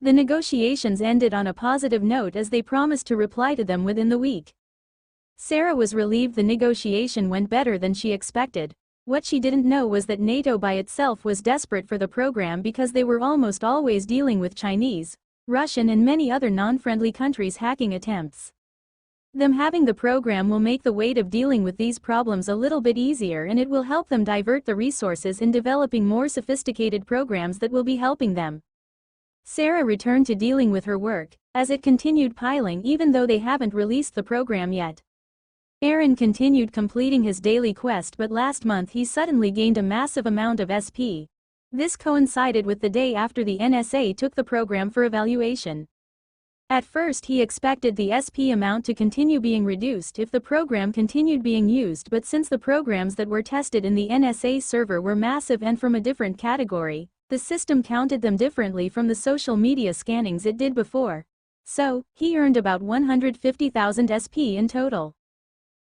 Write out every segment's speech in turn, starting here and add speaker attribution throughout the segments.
Speaker 1: The negotiations ended on a positive note as they promised to reply to them within the week. Sarah was relieved the negotiation went better than she expected. What she didn't know was that NATO by itself was desperate for the program because they were almost always dealing with Chinese, Russian and many other non-friendly countries' hacking attempts. Them having the program will make the weight of dealing with these problems a little bit easier, and it will help them divert the resources in developing more sophisticated programs that will be helping them. Sarah returned to dealing with her work, as it continued piling even though they haven't released the program yet. Aaron continued completing his daily quest, but last month he suddenly gained a massive amount of SP. This coincided with the day after the NSA took the program for evaluation. At first he expected the SP amount to continue being reduced if the program continued being used, but since the programs that were tested in the NSA server were massive and from a different category, the system counted them differently from the social media scannings it did before. So, he earned about 150,000 SP in total.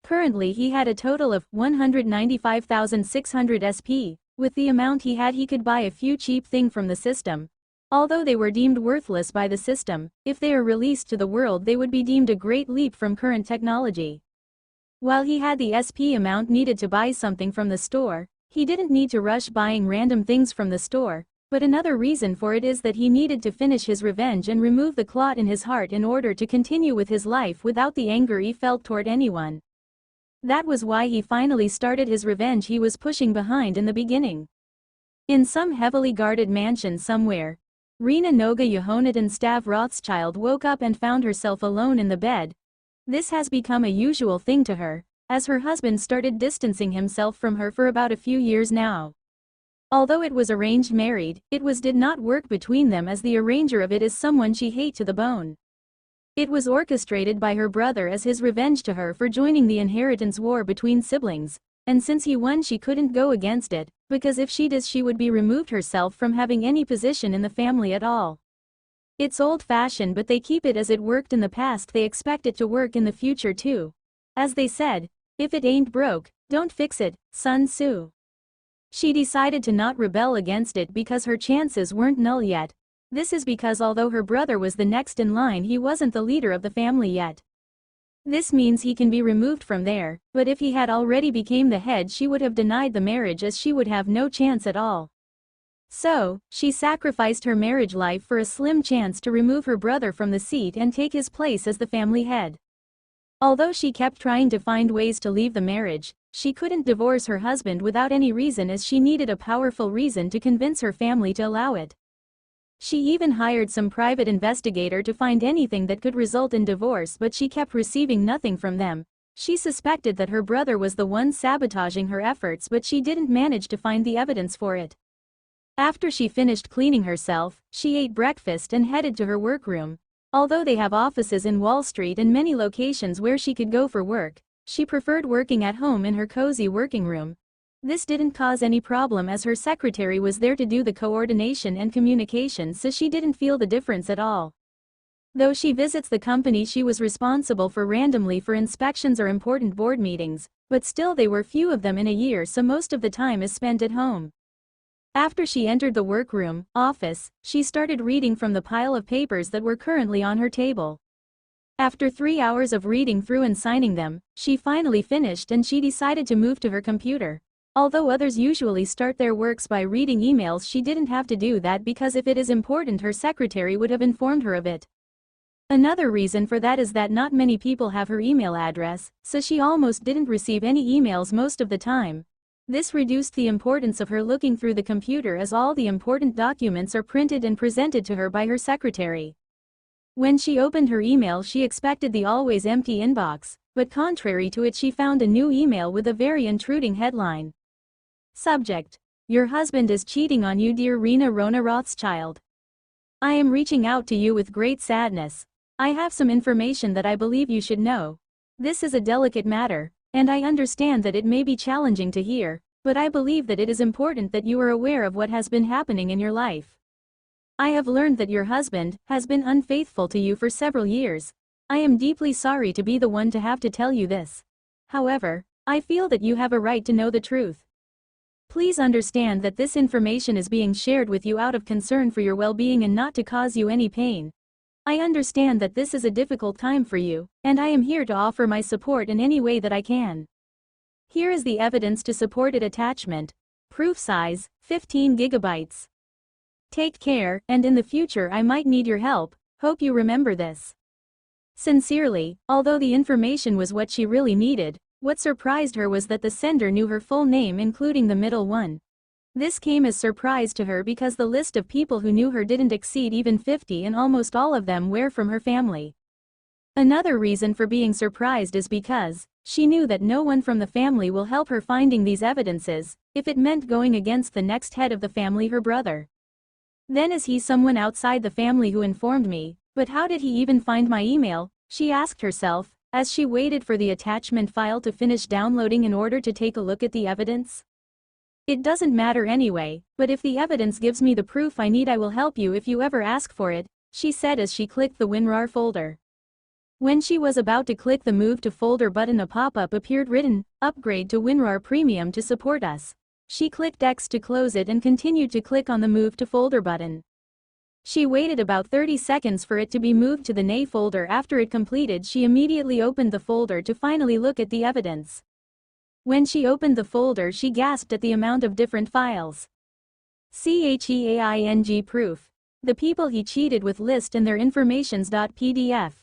Speaker 1: Currently he had a total of 195,600 SP. With the amount he had, he could buy a few cheap things from the system. Although they were deemed worthless by the system, if they are released to the world they would be deemed a great leap from current technology. While he had the SP amount needed to buy something from the store, he didn't need to rush buying random things from the store, but another reason for it is that he needed to finish his revenge and remove the clot in his heart in order to continue with his life without the anger he felt toward anyone. That was why he finally started his revenge he was pushing behind in the beginning. In some heavily guarded mansion somewhere, Rena Noga Yehonatan Stav Rothschild woke up and found herself alone in the bed. This has become a usual thing to her, as her husband started distancing himself from her for about a few years now. Although it was arranged married, it did not work between them, as the arranger of it is someone she hates to the bone. It was orchestrated by her brother as his revenge to her for joining the inheritance war between siblings, and since he won she couldn't go against it, because if she does she would be removed herself from having any position in the family at all. It's old-fashioned, but they keep it as it worked in the past. They expect it to work in the future too. As they said, if it ain't broke, don't fix it, Sun Tzu. She decided to not rebel against it because her chances weren't null yet. This is because although her brother was the next in line, he wasn't the leader of the family yet. This means he can be removed from there, but if he had already became the head she would have denied the marriage, as she would have no chance at all. So, she sacrificed her marriage life for a slim chance to remove her brother from the seat and take his place as the family head. Although she kept trying to find ways to leave the marriage, she couldn't divorce her husband without any reason, as she needed a powerful reason to convince her family to allow it. She even hired some private investigator to find anything that could result in divorce, but she kept receiving nothing from them. She suspected that her brother was the one sabotaging her efforts, but she didn't manage to find the evidence for it. After she finished cleaning herself, she ate breakfast and headed to her workroom. Although they have offices in Wall Street and many locations where she could go for work, she preferred working at home in her cozy working room. This didn't cause any problem, as her secretary was there to do the coordination and communication, so she didn't feel the difference at all. Though she visits the company she was responsible for randomly for inspections or important board meetings, but still they were few of them in a year, so most of the time is spent at home. After she entered the workroom, office, she started reading from the pile of papers that were currently on her table. After 3 hours of reading through and signing them, she finally finished and she decided to move to her computer. Although others usually start their works by reading emails, she didn't have to do that because if it is important her secretary would have informed her of it. Another reason for that is that not many people have her email address, so she almost didn't receive any emails most of the time. This reduced the importance of her looking through the computer, as all the important documents are printed and presented to her by her secretary. When she opened her email she expected the always empty inbox, but contrary to it she found a new email with a very intruding headline. Subject: Your husband is cheating on you, dear Rena Rothschild. I am reaching out to you with great sadness. I have some information that I believe you should know. This is a delicate matter, and I understand that it may be challenging to hear, but I believe that it is important that you are aware of what has been happening in your life. I have learned that your husband has been unfaithful to you for several years. I am deeply sorry to be the one to have to tell you this. However, I feel that you have a right to know the truth. Please understand that this information is being shared with you out of concern for your well-being and not to cause you any pain. I understand that this is a difficult time for you, and I am here to offer my support in any way that I can. Here is the evidence to support it. Attachment. Proof size, 15 gigabytes. Take care, and in the future I might need your help, hope you remember this. Sincerely. Although the information was what she really needed, what surprised her was that the sender knew her full name including the middle one. This came as surprise to her because the list of people who knew her didn't exceed even 50 and almost all of them were from her family. Another reason for being surprised is because she knew that no one from the family will help her finding these evidences, if it meant going against the next head of the family, her brother. Then is he someone outside the family who informed me, but how did he even find my email, she asked herself, as she waited for the attachment file to finish downloading in order to take a look at the evidence. It doesn't matter anyway, but if the evidence gives me the proof I need I will help you if you ever ask for it, she said as she clicked the WinRAR folder. When she was about to click the Move to Folder button, a pop-up appeared written, "Upgrade to WinRAR Premium to support us." She clicked X to close it and continued to click on the Move to Folder button. She waited about 30 seconds for it to be moved to the NA folder. After it completed, she immediately opened the folder to finally look at the evidence. When she opened the folder, she gasped at the amount of different files. CHEAING proof. The people he cheated with list and their informations.pdf.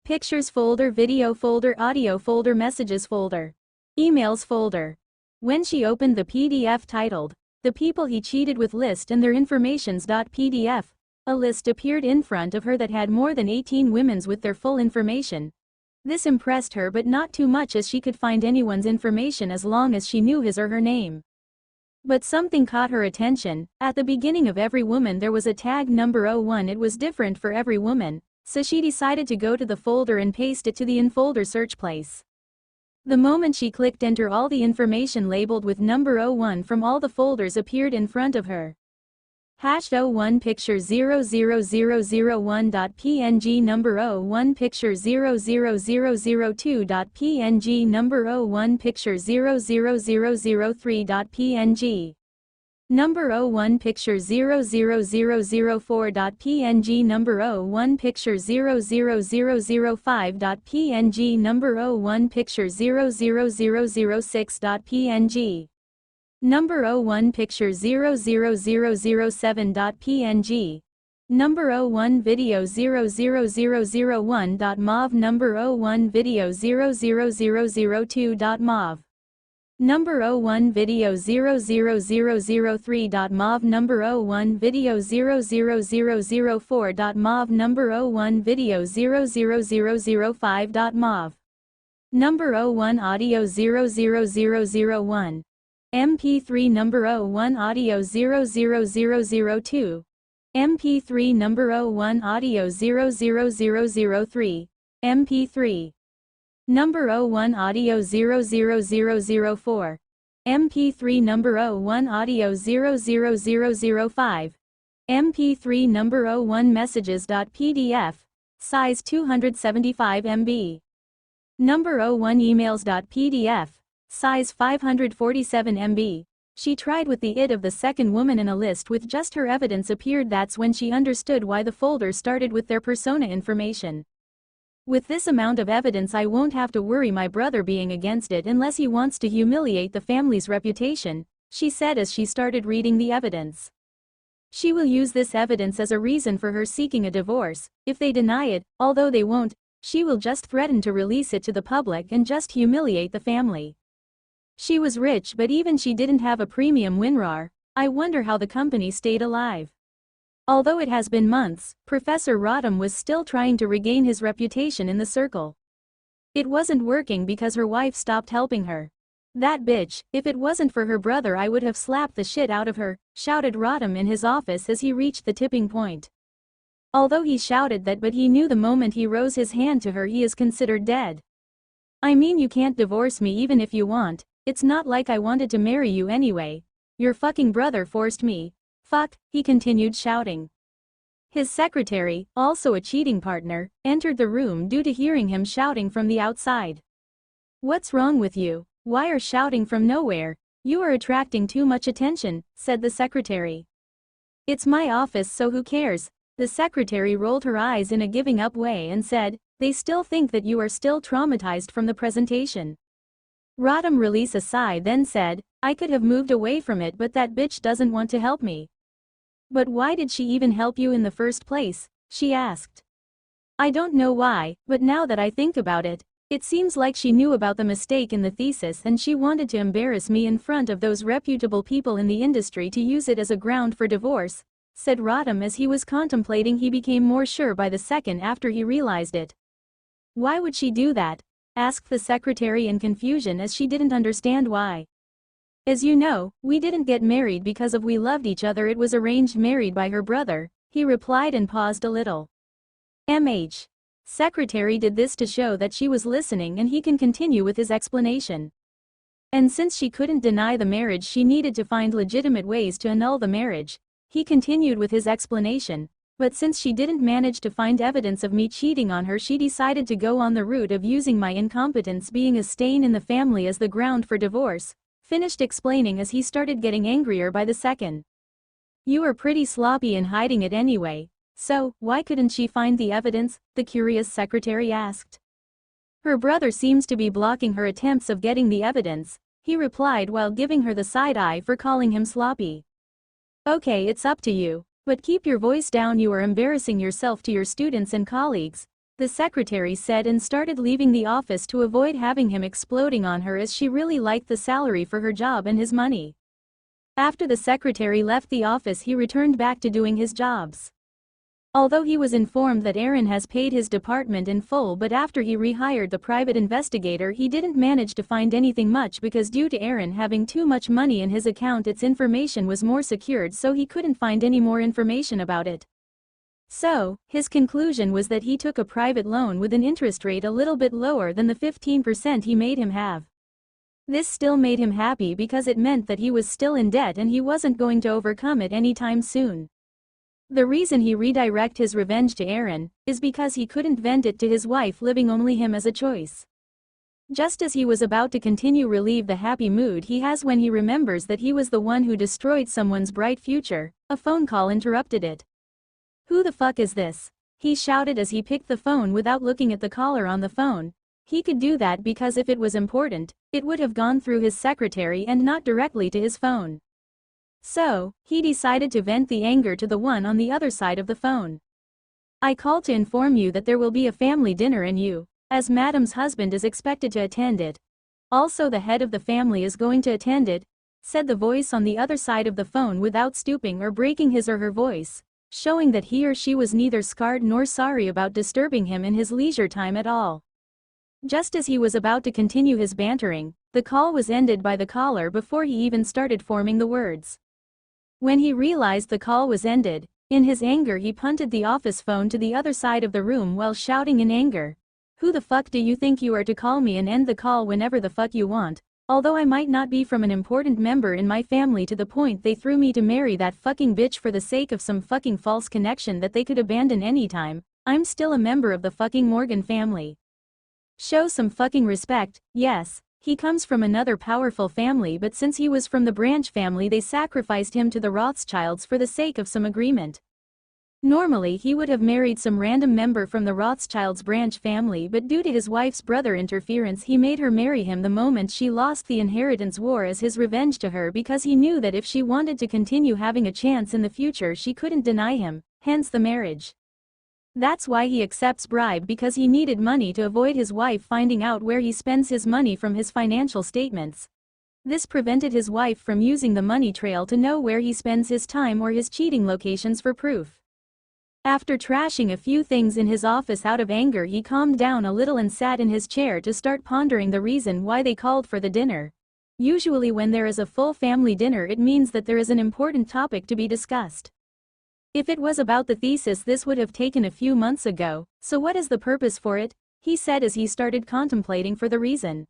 Speaker 1: Pictures folder, video folder, audio folder, messages folder, emails folder. When she opened the PDF titled, "The People He Cheated With List and Their Informations.pdf, a list appeared in front of her that had more than 18 women's with their full information. This impressed her, but not too much, as she could find anyone's information as long as she knew his or her name. But something caught her attention. At the beginning of every woman there was a tag number 01. It was different for every woman, so she decided to go to the folder and paste it to the in-folder search place. The moment she clicked enter, all the information labeled with number 01 from all the folders appeared in front of her. #01 picture 00001.png, number 01 picture 00002.png, number 01 picture 00003.png, number 01 picture 00004.png, number 01 picture 00005.png, number 01 picture 00006.png, number 01 picture 00007.png, number 01 video 00001.mov, number 01 video 00002.mov, number 01 video 00003.mov, number 01 video 00004.mov, number 01 video 00005.mov, number 01 audio 00001, MP3 number 01 audio 00002, MP3 number 01 audio 00003, MP3 number 01 audio 00004, MP3 number 01 audio 00005, MP3 number 01 messages.pdf, size 275 MB, number 01 emails.pdf, size 547 MB. She tried with the id of the second woman in a list with just her evidence appeared. That's when she understood why the folder started with their persona information. With this amount of evidence I won't have to worry my brother being against it unless he wants to humiliate the family's reputation, she said as she started reading the evidence. She will use this evidence as a reason for her seeking a divorce. If they deny it, although they won't, she will just threaten to release it to the public and just humiliate the family. She was rich, but even she didn't have a premium WinRAR. I wonder how the company stayed alive. Although it has been months, Professor Rodham was still trying to regain his reputation in the circle. It wasn't working because her wife stopped helping her. "That bitch, if it wasn't for her brother I would have slapped the shit out of her," shouted Rodham in his office as he reached the tipping point. Although he shouted that, but he knew the moment he rose his hand to her he is considered dead. "I mean, you can't divorce me even if you want. It's not like I wanted to marry you anyway. Your fucking brother forced me. Fuck," he continued shouting. His secretary, also a cheating partner, entered the room due to hearing him shouting from the outside. "What's wrong with you? Why are shouting from nowhere?" You are attracting too much attention, said the secretary. It's my office, so who cares? The secretary rolled her eyes in a giving up way and said, they still think that you are still traumatized from the presentation. Rodham released a sigh, then said, I could have moved away from it, but that bitch doesn't want to help me. But why did she even help you in the first place? She asked. I don't know why, but now that I think about it, it seems like she knew about the mistake in the thesis and she wanted to embarrass me in front of those reputable people in the industry to use it as a ground for divorce, said Rodham as he was contemplating. He became more sure by the second after he realized it. Why would she do that? Asked the secretary in confusion as she didn't understand why. As you know, we didn't get married because we loved each other, it was arranged married by her brother, he replied and paused a little. MH. Secretary did this to show that she was listening and he can continue with his explanation. And since she couldn't deny the marriage, she needed to find legitimate ways to annul the marriage. He continued with his explanation, but since she didn't manage to find evidence of me cheating on her, she decided to go on the route of using my incompetence being a stain in the family as the ground for divorce, finished explaining as he started getting angrier by the second. You are pretty sloppy in hiding it anyway. So, why couldn't she find the evidence? The curious secretary asked. Her brother seems to be blocking her attempts of getting the evidence, he replied while giving her the side eye for calling him sloppy. Okay, it's up to you, but keep your voice down, you are embarrassing yourself to your students and colleagues, the secretary said and started leaving the office to avoid having him exploding on her as she really liked the salary for her job and his money. After the secretary left the office, he returned back to doing his jobs. Although he was informed that Aaron has paid his department in full, but after he rehired the private investigator he didn't manage to find anything much because due to Aaron having too much money in his account its information was more secured, so he couldn't find any more information about it. So, his conclusion was that he took a private loan with an interest rate a little bit lower than the 15% he made him have. This still made him happy because it meant that he was still in debt and he wasn't going to overcome it anytime soon. The reason he redirected his revenge to Aaron is because he couldn't vent it to his wife, leaving only him as a choice. Just as he was about to continue relieve the happy mood he has when he remembers that he was the one who destroyed someone's bright future, a phone call interrupted it. Who the fuck is this? He shouted as he picked the phone without looking at the caller on the phone. He could do that because if it was important, it would have gone through his secretary and not directly to his phone. So, he decided to vent the anger to the one on the other side of the phone. I called to inform you that there will be a family dinner and you, as Madam's husband, is expected to attend it. Also the head of the family is going to attend it, said the voice on the other side of the phone without stooping or breaking his or her voice, showing that he or she was neither scarred nor sorry about disturbing him in his leisure time at all. Just as he was about to continue his bantering, the call was ended by the caller before he even started forming the words. When he realized the call was ended, in his anger he punted the office phone to the other side of the room while shouting in anger. Who the fuck do you think you are to call me and end the call whenever the fuck you want? Although I might not be from an important member in my family to the point they threw me to marry that fucking bitch for the sake of some fucking false connection that they could abandon anytime, I'm still a member of the fucking Morgan family. Show some fucking respect. Yes, he comes from another powerful family, but since he was from the Branch family they sacrificed him to the Rothschilds for the sake of some agreement. Normally he would have married some random member from the Rothschilds branch family, but due to his wife's brother interference he made her marry him the moment she lost the inheritance war as his revenge to her, because he knew that if she wanted to continue having a chance in the future she couldn't deny him, hence the marriage. That's why he accepts bribe, because he needed money to avoid his wife finding out where he spends his money from his financial statements. This prevented his wife from using the money trail to know where he spends his time or his cheating locations for proof. After trashing a few things in his office out of anger he calmed down a little and sat in his chair to start pondering the reason why they called for the dinner. Usually when there is a full family dinner it means that there is an important topic to be discussed. If it was about the thesis this would have taken a few months ago, so what is the purpose for it? He said as he started contemplating for the reason.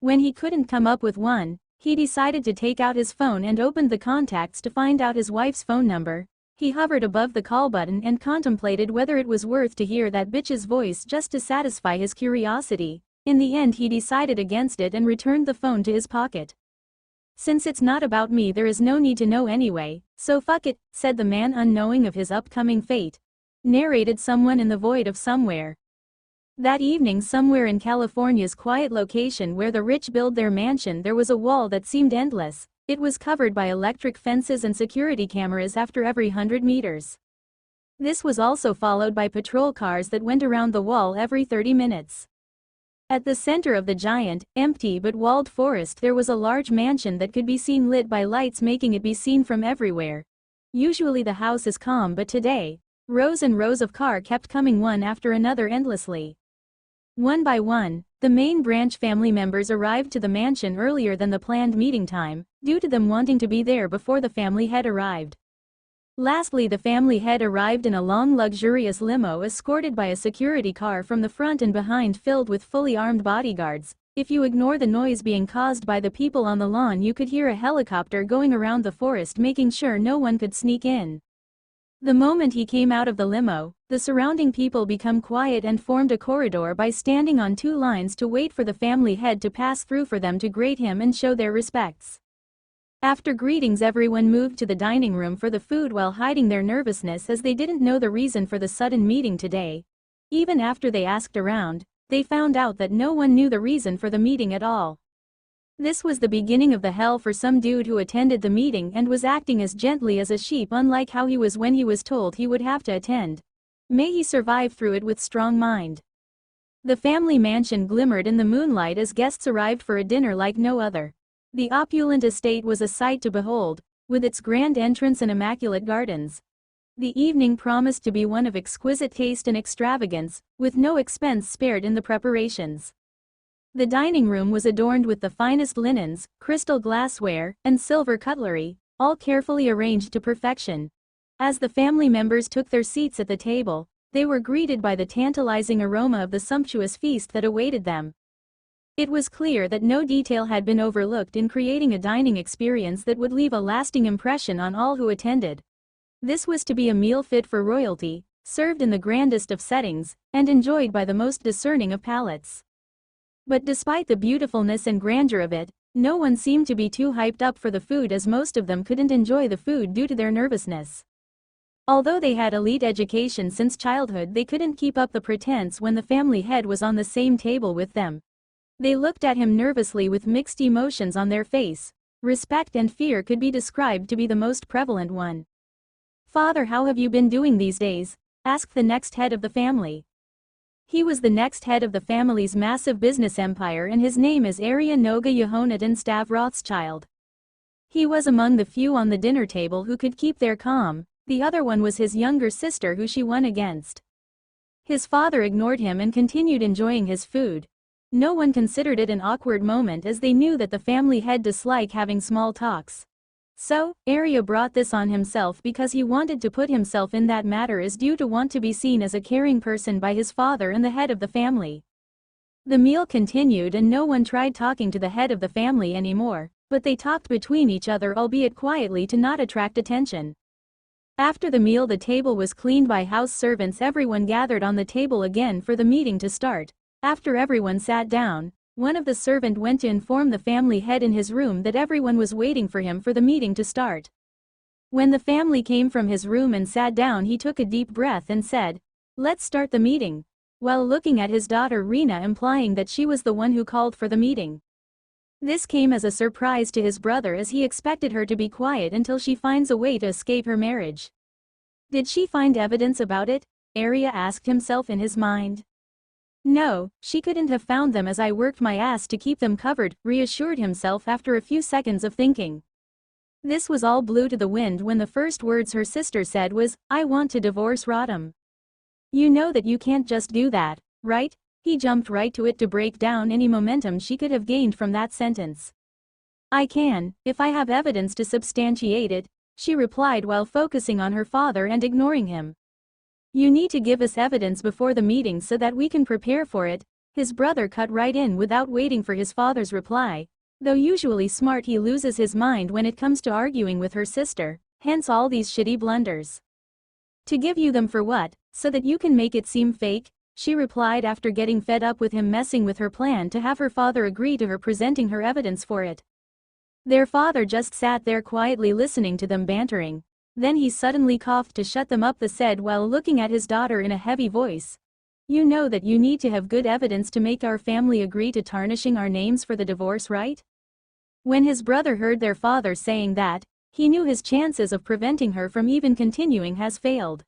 Speaker 1: When he couldn't come up with one, he decided to take out his phone and opened the contacts to find out his wife's phone number. He hovered above the call button and contemplated whether it was worth to hear that bitch's voice just to satisfy his curiosity. In the end he decided against it and returned the phone to his pocket. Since it's not about me, there is no need to know anyway, so fuck it, said the man, unknowing of his upcoming fate. Narrated someone in the void of somewhere. That evening, somewhere in California's quiet location where the rich build their mansion, there was a wall that seemed endless. It was covered by electric fences and security cameras after every 100 meters. This was also followed by patrol cars that went around the wall every 30 minutes. At the center of the giant, empty but walled forest, there was a large mansion that could be seen lit by lights, making it be seen from everywhere. Usually the house is calm, but today, rows and rows of cars kept coming one after another endlessly. One by one, the main branch family members arrived to the mansion earlier than the planned meeting time, due to them wanting to be there before the family head arrived. Lastly, the family head arrived in a long luxurious limo escorted by a security car from the front and behind filled with fully armed bodyguards. If you ignore the noise being caused by the people on the lawn, you could hear a helicopter going around the forest making sure no one could sneak in. The moment he came out of the limo, the surrounding people became quiet and formed a corridor by standing on two lines to wait for the family head to pass through for them to greet him and show their respects. After greetings, everyone moved to the dining room for the food while hiding their nervousness as they didn't know the reason for the sudden meeting today. Even after they asked around, they found out that no one knew the reason for the meeting at all. This was the beginning of the hell for some dude who attended the meeting and was acting as gently as a sheep, unlike how he was when he was told he would have to attend. May he survive through it with strong mind. The family mansion glimmered in the moonlight as guests arrived for a dinner like no other. The opulent estate was a sight to behold, with its grand entrance and immaculate gardens. The evening promised to be one of exquisite taste and extravagance, with no expense spared in the preparations. The dining room was adorned with the finest linens, crystal glassware, and silver cutlery, all carefully arranged to perfection. As the family members took their seats at the table, they were greeted by the tantalizing aroma of the sumptuous feast that awaited them. It was clear that no detail had been overlooked in creating a dining experience that would leave a lasting impression on all who attended. This was to be a meal fit for royalty, served in the grandest of settings, and enjoyed by the most discerning of palates. But despite the beautifulness and grandeur of it, no one seemed to be too hyped up for the food, as most of them couldn't enjoy the food due to their nervousness. Although they had elite education since childhood, they couldn't keep up the pretense when the family head was on the same table with them. They looked at him nervously with mixed emotions on their face. Respect and fear could be described to be the most prevalent one. "Father, how have you been doing these days?" asked the next head of the family. He was the next head of the family's massive business empire, and his name is Arya Noga Yehonatan Stav Rothschild. He was among the few on the dinner table who could keep their calm. The other one was his younger sister, who she won against. His father ignored him and continued enjoying his food. No one considered it an awkward moment, as they knew that the family head disliked having small talks. So, Arya brought this on himself because he wanted to put himself in that matter as due to want to be seen as a caring person by his father and the head of the family. The meal continued and no one tried talking to the head of the family anymore, but they talked between each other, albeit quietly, to not attract attention. After the meal, the table was cleaned by house servants. Everyone gathered on the table again for the meeting to start. After everyone sat down, one of the servants went to inform the family head in his room that everyone was waiting for him for the meeting to start. When the family came from his room and sat down, he took a deep breath and said, "Let's start the meeting," while looking at his daughter Rina, implying that she was the one who called for the meeting. This came as a surprise to his brother, as he expected her to be quiet until she finds a way to escape her marriage. Did she find evidence about it? Arya asked himself in his mind. No, she couldn't have found them, as I worked my ass to keep them covered, reassured himself after a few seconds of thinking. This was all blew to the wind when the first words her sister said was, "I want to divorce Rodham." "You know that you can't just do that, right?" He jumped right to it to break down any momentum she could have gained from that sentence. "I can, if I have evidence to substantiate it," she replied while focusing on her father and ignoring him. "You need to give us evidence before the meeting so that we can prepare for it," his brother cut right in without waiting for his father's reply. Though usually smart, he loses his mind when it comes to arguing with her sister, hence all these shitty blunders. "To give you them for what, so that you can make it seem fake?" she replied after getting fed up with him messing with her plan to have her father agree to her presenting her evidence for it. Their father just sat there quietly listening to them bantering. Then he suddenly coughed to shut them up. He said while looking at his daughter in a heavy voice. You know that you need to have good evidence to make our family agree to tarnishing our names for the divorce, right? When his brother heard their father saying that, he knew his chances of preventing her from even continuing has failed.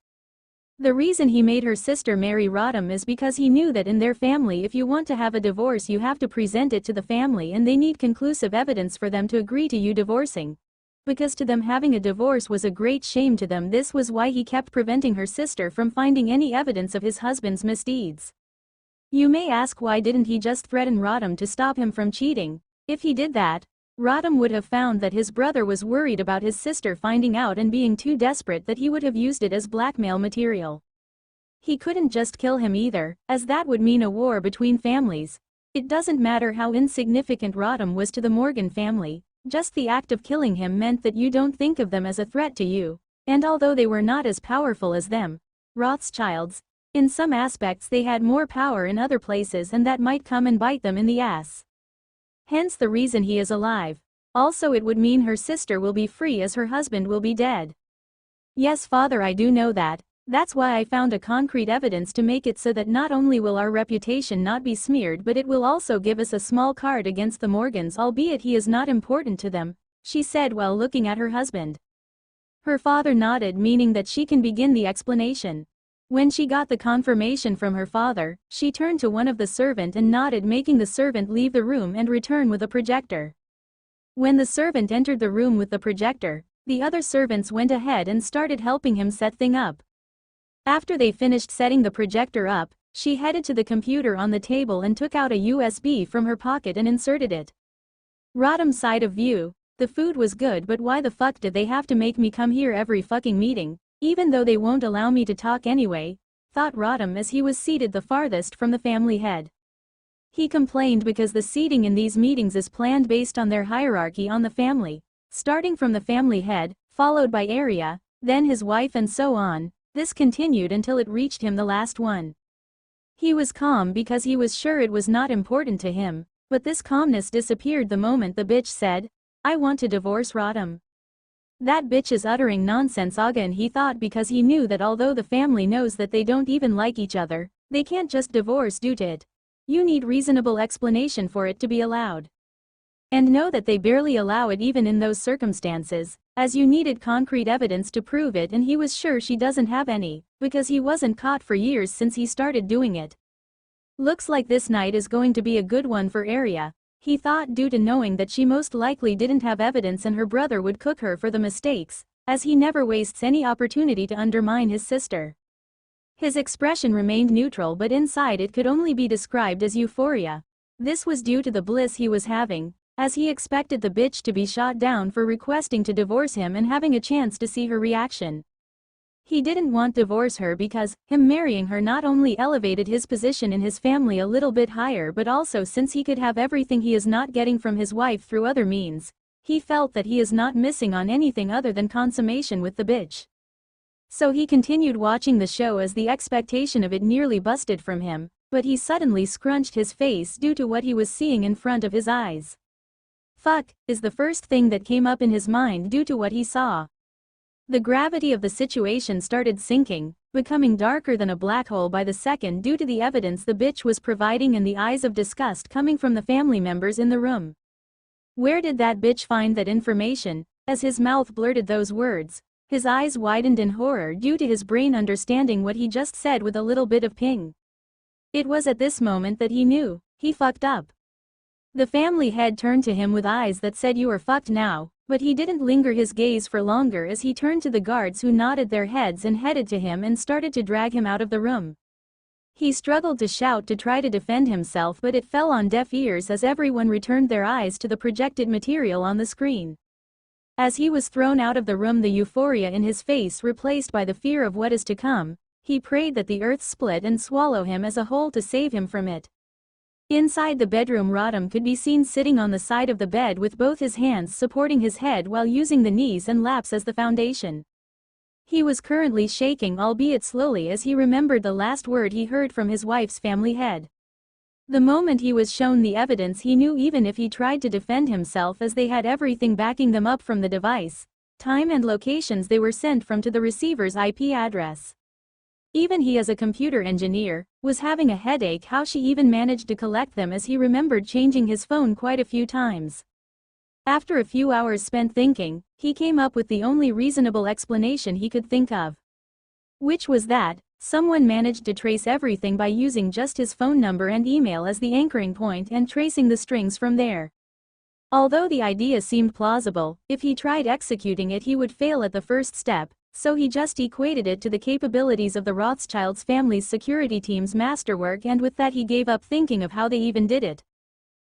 Speaker 1: The reason he made her sister marry Rodham is because he knew that in their family if you want to have a divorce you have to present it to the family and they need conclusive evidence for them to agree to you divorcing. Because to them having a divorce was a great shame to them. This was why he kept preventing her sister from finding any evidence of his husband's misdeeds. You may ask why didn't he just threaten Rodham to stop him from cheating? If he did that, Rodham would have found that his brother was worried about his sister finding out and being too desperate that he would have used it as blackmail material. He couldn't just kill him either, as that would mean a war between families. It doesn't matter how insignificant Rodham was to the Morgan family, just the act of killing him meant that you don't think of them as a threat to you, and although they were not as powerful as them, Rothschilds, in some aspects they had more power in other places and that might come and bite them in the ass. Hence the reason he is alive. Also it would mean her sister will be free as her husband will be dead. Yes, father, I do know that. That's why I found a concrete evidence to make it so that not only will our reputation not be smeared but it will also give us a small card against the Morgans, albeit he is not important to them, she said while looking at her husband. Her father nodded, meaning that she can begin the explanation. When she got the confirmation from her father, she turned to one of the servant and nodded, making the servant leave the room and return with a projector. When the servant entered the room with the projector, the other servants went ahead and started helping him set things up. After they finished setting the projector up, she headed to the computer on the table and took out a USB from her pocket and inserted it. Rodham's side of view, the food was good, but why the fuck did they have to make me come here every fucking meeting? Even though they won't allow me to talk anyway, thought Rodham as he was seated the farthest from the family head. He complained because the seating in these meetings is planned based on their hierarchy on the family, starting from the family head, followed by Arya, then his wife and so on. This continued until it reached him, the last one. He was calm because he was sure it was not important to him, but this calmness disappeared the moment the bitch said, I want to divorce Rodham. That bitch is uttering nonsense again, he thought, because he knew that although the family knows that they don't even like each other, they can't just divorce due to it. You need reasonable explanation for it to be allowed. And know that they barely allow it even in those circumstances, as you needed concrete evidence to prove it, and he was sure she doesn't have any, because he wasn't caught for years since he started doing it. Looks like this night is going to be a good one for Arya, he thought, due to knowing that she most likely didn't have evidence and her brother would cook her for the mistakes, as he never wastes any opportunity to undermine his sister. His expression remained neutral, but inside it could only be described as euphoria. This was due to the bliss he was having, as he expected the bitch to be shot down for requesting to divorce him and having a chance to see her reaction. He didn't want to divorce her because him marrying her not only elevated his position in his family a little bit higher, but also since he could have everything he is not getting from his wife through other means, he felt that he is not missing on anything other than consummation with the bitch. So he continued watching the show as the expectation of it nearly busted from him, but he suddenly scrunched his face due to what he was seeing in front of his eyes. Fuck, is the first thing that came up in his mind due to what he saw. The gravity of the situation started sinking, becoming darker than a black hole by the second due to the evidence the bitch was providing and the eyes of disgust coming from the family members in the room. Where did that bitch find that information? As his mouth blurted those words, his eyes widened in horror due to his brain understanding what he just said with a little bit of ping. It was at this moment that he knew, he fucked up. The family head turned to him with eyes that said you are fucked now, but he didn't linger his gaze for longer as he turned to the guards who nodded their heads and headed to him and started to drag him out of the room. He struggled to shout to try to defend himself, but it fell on deaf ears as everyone returned their eyes to the projected material on the screen. As he was thrown out of the room, the euphoria in his face replaced by the fear of what is to come, he prayed that the earth split and swallow him as a whole to save him from it. Inside the bedroom, Rodham could be seen sitting on the side of the bed with both his hands supporting his head while using the knees and laps as the foundation. He was currently shaking, albeit slowly, as he remembered the last word he heard from his wife's family head. The moment he was shown the evidence, he knew even if he tried to defend himself, as they had everything backing them up from the device, time and locations they were sent from to the receiver's IP address. Even he, as a computer engineer, was having a headache how she even managed to collect them, as he remembered changing his phone quite a few times. After a few hours spent thinking, he came up with the only reasonable explanation he could think of. Which was that someone managed to trace everything by using just his phone number and email as the anchoring point and tracing the strings from there. Although the idea seemed plausible, if he tried executing it he would fail at the first step, so he just equated it to the capabilities of the Rothschilds family's security team's masterwork, and with that he gave up thinking of how they even did it.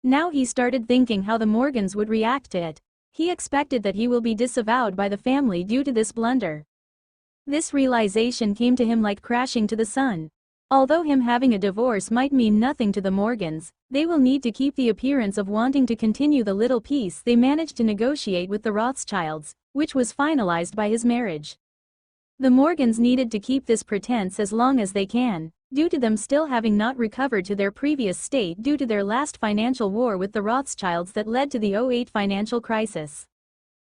Speaker 1: Now he started thinking how the Morgans would react to it. He expected that he will be disavowed by the family due to this blunder. This realization came to him like crashing to the sun. Although him having a divorce might mean nothing to the Morgans, they will need to keep the appearance of wanting to continue the little peace they managed to negotiate with the Rothschilds, which was finalized by his marriage. The Morgans needed to keep this pretense as long as they can, due to them still having not recovered to their previous state due to their last financial war with the Rothschilds that led to the '08 financial crisis.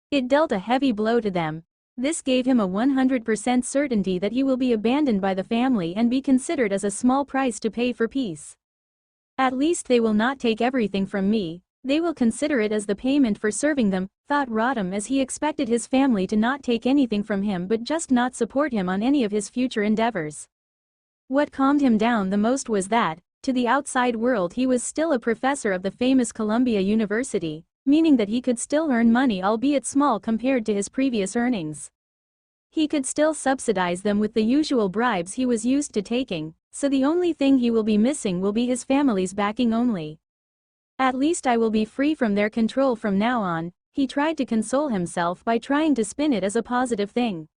Speaker 1: It dealt a heavy blow to them. This gave him a 100% certainty that he will be abandoned by the family and be considered as a small price to pay for peace. At least they will not take everything from me, they will consider it as the payment for serving them, thought Rodham, as he expected his family to not take anything from him but just not support him on any of his future endeavors. What calmed him down the most was that, to the outside world, he was still a professor of the famous Columbia University, meaning that he could still earn money, albeit small compared to his previous earnings. He could still subsidize them with the usual bribes he was used to taking, so the only thing he will be missing will be his family's backing only. At least I will be free from their control from now on, he tried to console himself by trying to spin it as a positive thing.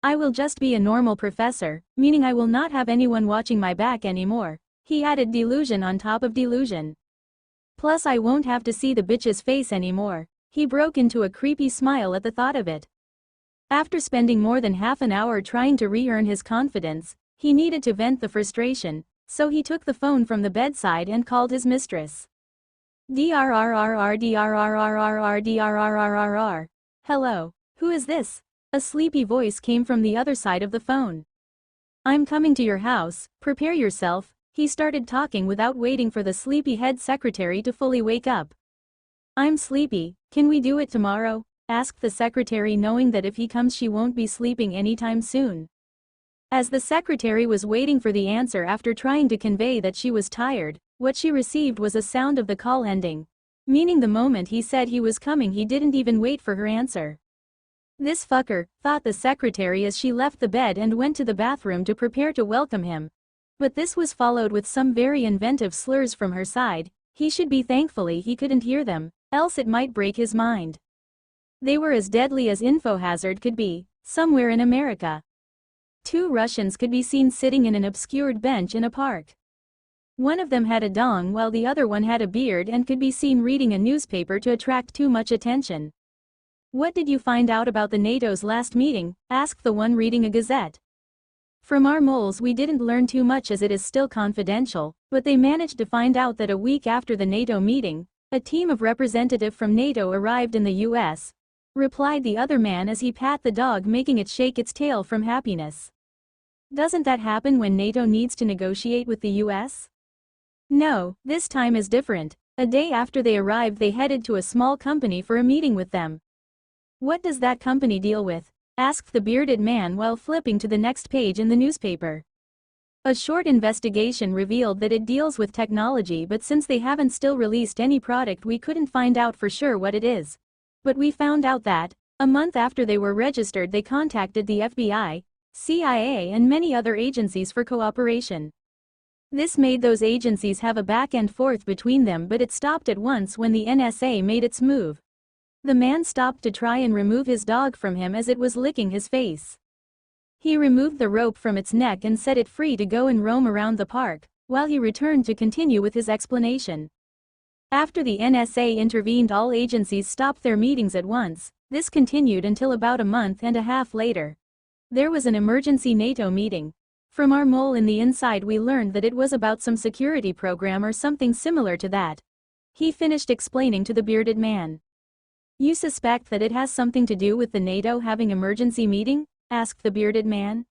Speaker 1: I will just be a normal professor, meaning I will not have anyone watching my back anymore, he added, delusion on top of delusion. Plus I won't have to see the bitch's face anymore. He broke into a creepy smile at the thought of it. After spending more than half an hour trying to re-earn his confidence, he needed to vent the frustration, so he took the phone from the bedside and called his mistress. DRRRRDRRRRDRRRRR. Hello. Who is this? A sleepy voice came from the other side of the phone. I'm coming to your house, prepare yourself. He started talking without waiting for the sleepy head secretary to fully wake up. I'm sleepy, can we do it tomorrow? Asked the secretary, knowing that if he comes she won't be sleeping anytime soon. As the secretary was waiting for the answer after trying to convey that she was tired, what she received was a sound of the call ending. Meaning the moment he said he was coming he didn't even wait for her answer. This fucker, thought the secretary as she left the bed and went to the bathroom to prepare to welcome him. But this was followed with some very inventive slurs from her side. He should be thankfully he couldn't hear them, else it might break his mind. They were as deadly as InfoHazard could be, somewhere in America. Two Russians could be seen sitting in an obscured bench in a park. One of them had a dong while the other one had a beard and could be seen reading a newspaper to attract too much attention. What did you find out about the NATO's last meeting? Asked the one reading a gazette. From our moles we didn't learn too much as it is still confidential, but they managed to find out that a week after the NATO meeting, a team of representatives from NATO arrived in the US. Replied the other man as he pat the dog, making it shake its tail from happiness. Doesn't that happen when NATO needs to negotiate with the US? No, this time is different. A day after they arrived they headed to a small company for a meeting with them. What does that company deal with? Asked the bearded man while flipping to the next page in the newspaper. A short investigation revealed that it deals with technology, but since they haven't still released any product we couldn't find out for sure what it is. But we found out that, a month after they were registered they contacted the FBI, CIA and many other agencies for cooperation. This made those agencies have a back and forth between them, but it stopped at once when the NSA made its move. The man stopped to try and remove his dog from him as it was licking his face. He removed the rope from its neck and set it free to go and roam around the park, while he returned to continue with his explanation. After the NSA intervened, all agencies stopped their meetings at once. This continued until about a month and a half later. There was an emergency NATO meeting. From our mole in the inside we learned that it was about some security program or something similar to that. He finished explaining to the bearded man. You suspect that it has something to do with the NATO having emergency meeting? Asked the bearded man.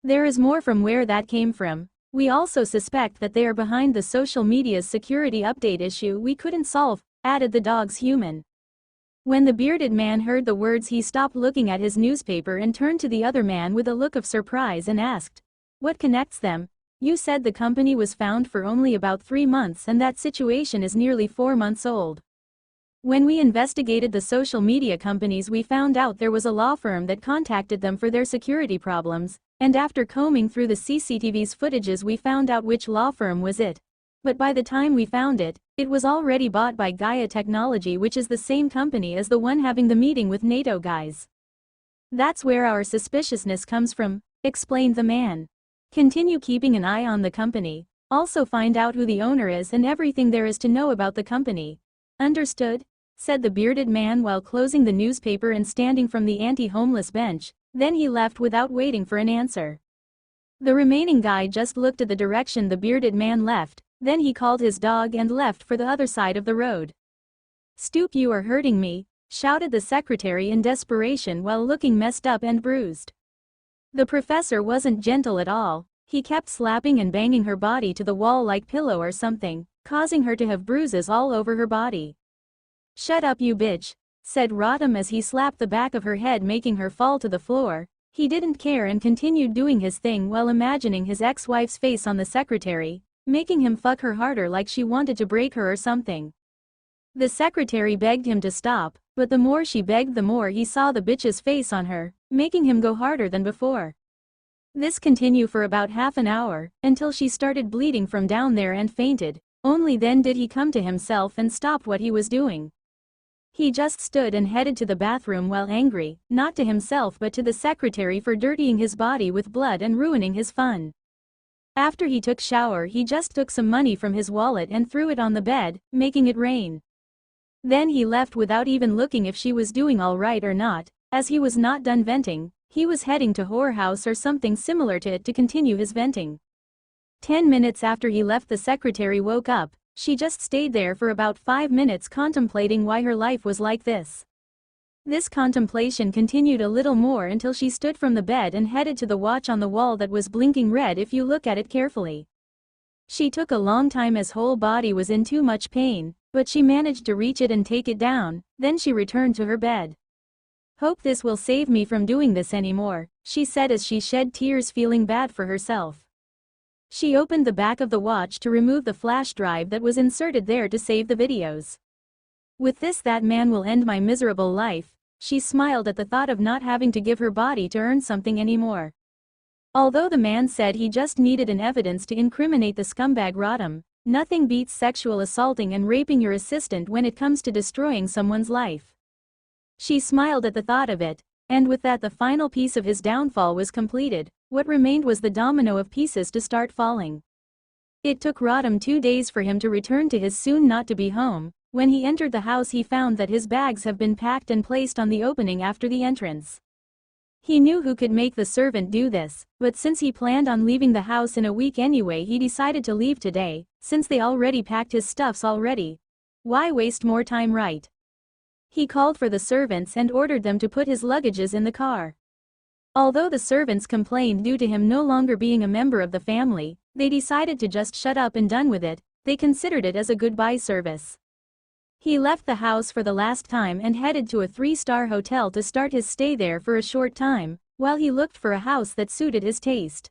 Speaker 1: There is more from where that came from. We also suspect that they are behind the social media's security update issue we couldn't solve, added the dog's human. When the bearded man heard the words he stopped looking at his newspaper and turned to the other man with a look of surprise and asked, what connects them? You said the company was found for only about 3 months and that situation is nearly 4 months old. When we investigated the social media companies we found out there was a law firm that contacted them for their security problems, and after combing through the CCTV's footages we found out which law firm was it. But by the time we found it, it was already bought by Gaia Technology, which is the same company as the one having the meeting with NATO guys. That's where our suspiciousness comes from, explained the man. Continue keeping an eye on the company, also find out who the owner is and everything there is to know about the company. Understood? Said the bearded man while closing the newspaper and standing from the anti-homeless bench, then he left without waiting for an answer. The remaining guy just looked at the direction the bearded man left, then he called his dog and left for the other side of the road. Stoop, you are hurting me, shouted the secretary in desperation while looking messed up and bruised. The professor wasn't gentle at all, he kept slapping and banging her body to the wall like pillow or something, causing her to have bruises all over her body. Shut up you bitch, said Rodham as he slapped the back of her head making her fall to the floor. He didn't care and continued doing his thing while imagining his ex-wife's face on the secretary, making him fuck her harder like she wanted to break her or something. The secretary begged him to stop, but the more she begged the more he saw the bitch's face on her, making him go harder than before. This continued for about half an hour, until she started bleeding from down there and fainted. Only then did he come to himself and stopped what he was doing. He just stood and headed to the bathroom while angry, not to himself but to the secretary for dirtying his body with blood and ruining his fun. After he took shower he just took some money from his wallet and threw it on the bed, making it rain. Then he left without even looking if she was doing all right or not, as he was not done venting, he was heading to whorehouse or something similar to it to continue his venting. 10 minutes after he left the secretary woke up, she just stayed there for about 5 minutes contemplating why her life was like this. This contemplation continued a little more until she stood from the bed and headed to the watch on the wall that was blinking red if you look at it carefully. She took a long time as whole body was in too much pain, but she managed to reach it and take it down, then she returned to her bed. Hope this will save me from doing this anymore, she said as she shed tears feeling bad for herself. She opened the back of the watch to remove the flash drive that was inserted there to save the videos. With this that man will end my miserable life, she smiled at the thought of not having to give her body to earn something anymore. Although the man said he just needed an evidence to incriminate the scumbag Rodham, nothing beats sexual assaulting and raping your assistant when it comes to destroying someone's life. She smiled at the thought of it, and with that the final piece of his downfall was completed. What remained was the domino of pieces to start falling. It took Rodham 2 days for him to return to his soon-not-to-be home. When he entered the house he found that his bags have been packed and placed on the opening after the entrance. He knew who could make the servant do this, but since he planned on leaving the house in a week anyway he decided to leave today, since they already packed his stuffs already. Why waste more time, right? He called for the servants and ordered them to put his luggages in the car. Although the servants complained due to him no longer being a member of the family, they decided to just shut up and done with it. They considered it as a goodbye service. He left the house for the last time and headed to a 3-star hotel to start his stay there for a short time, while he looked for a house that suited his taste.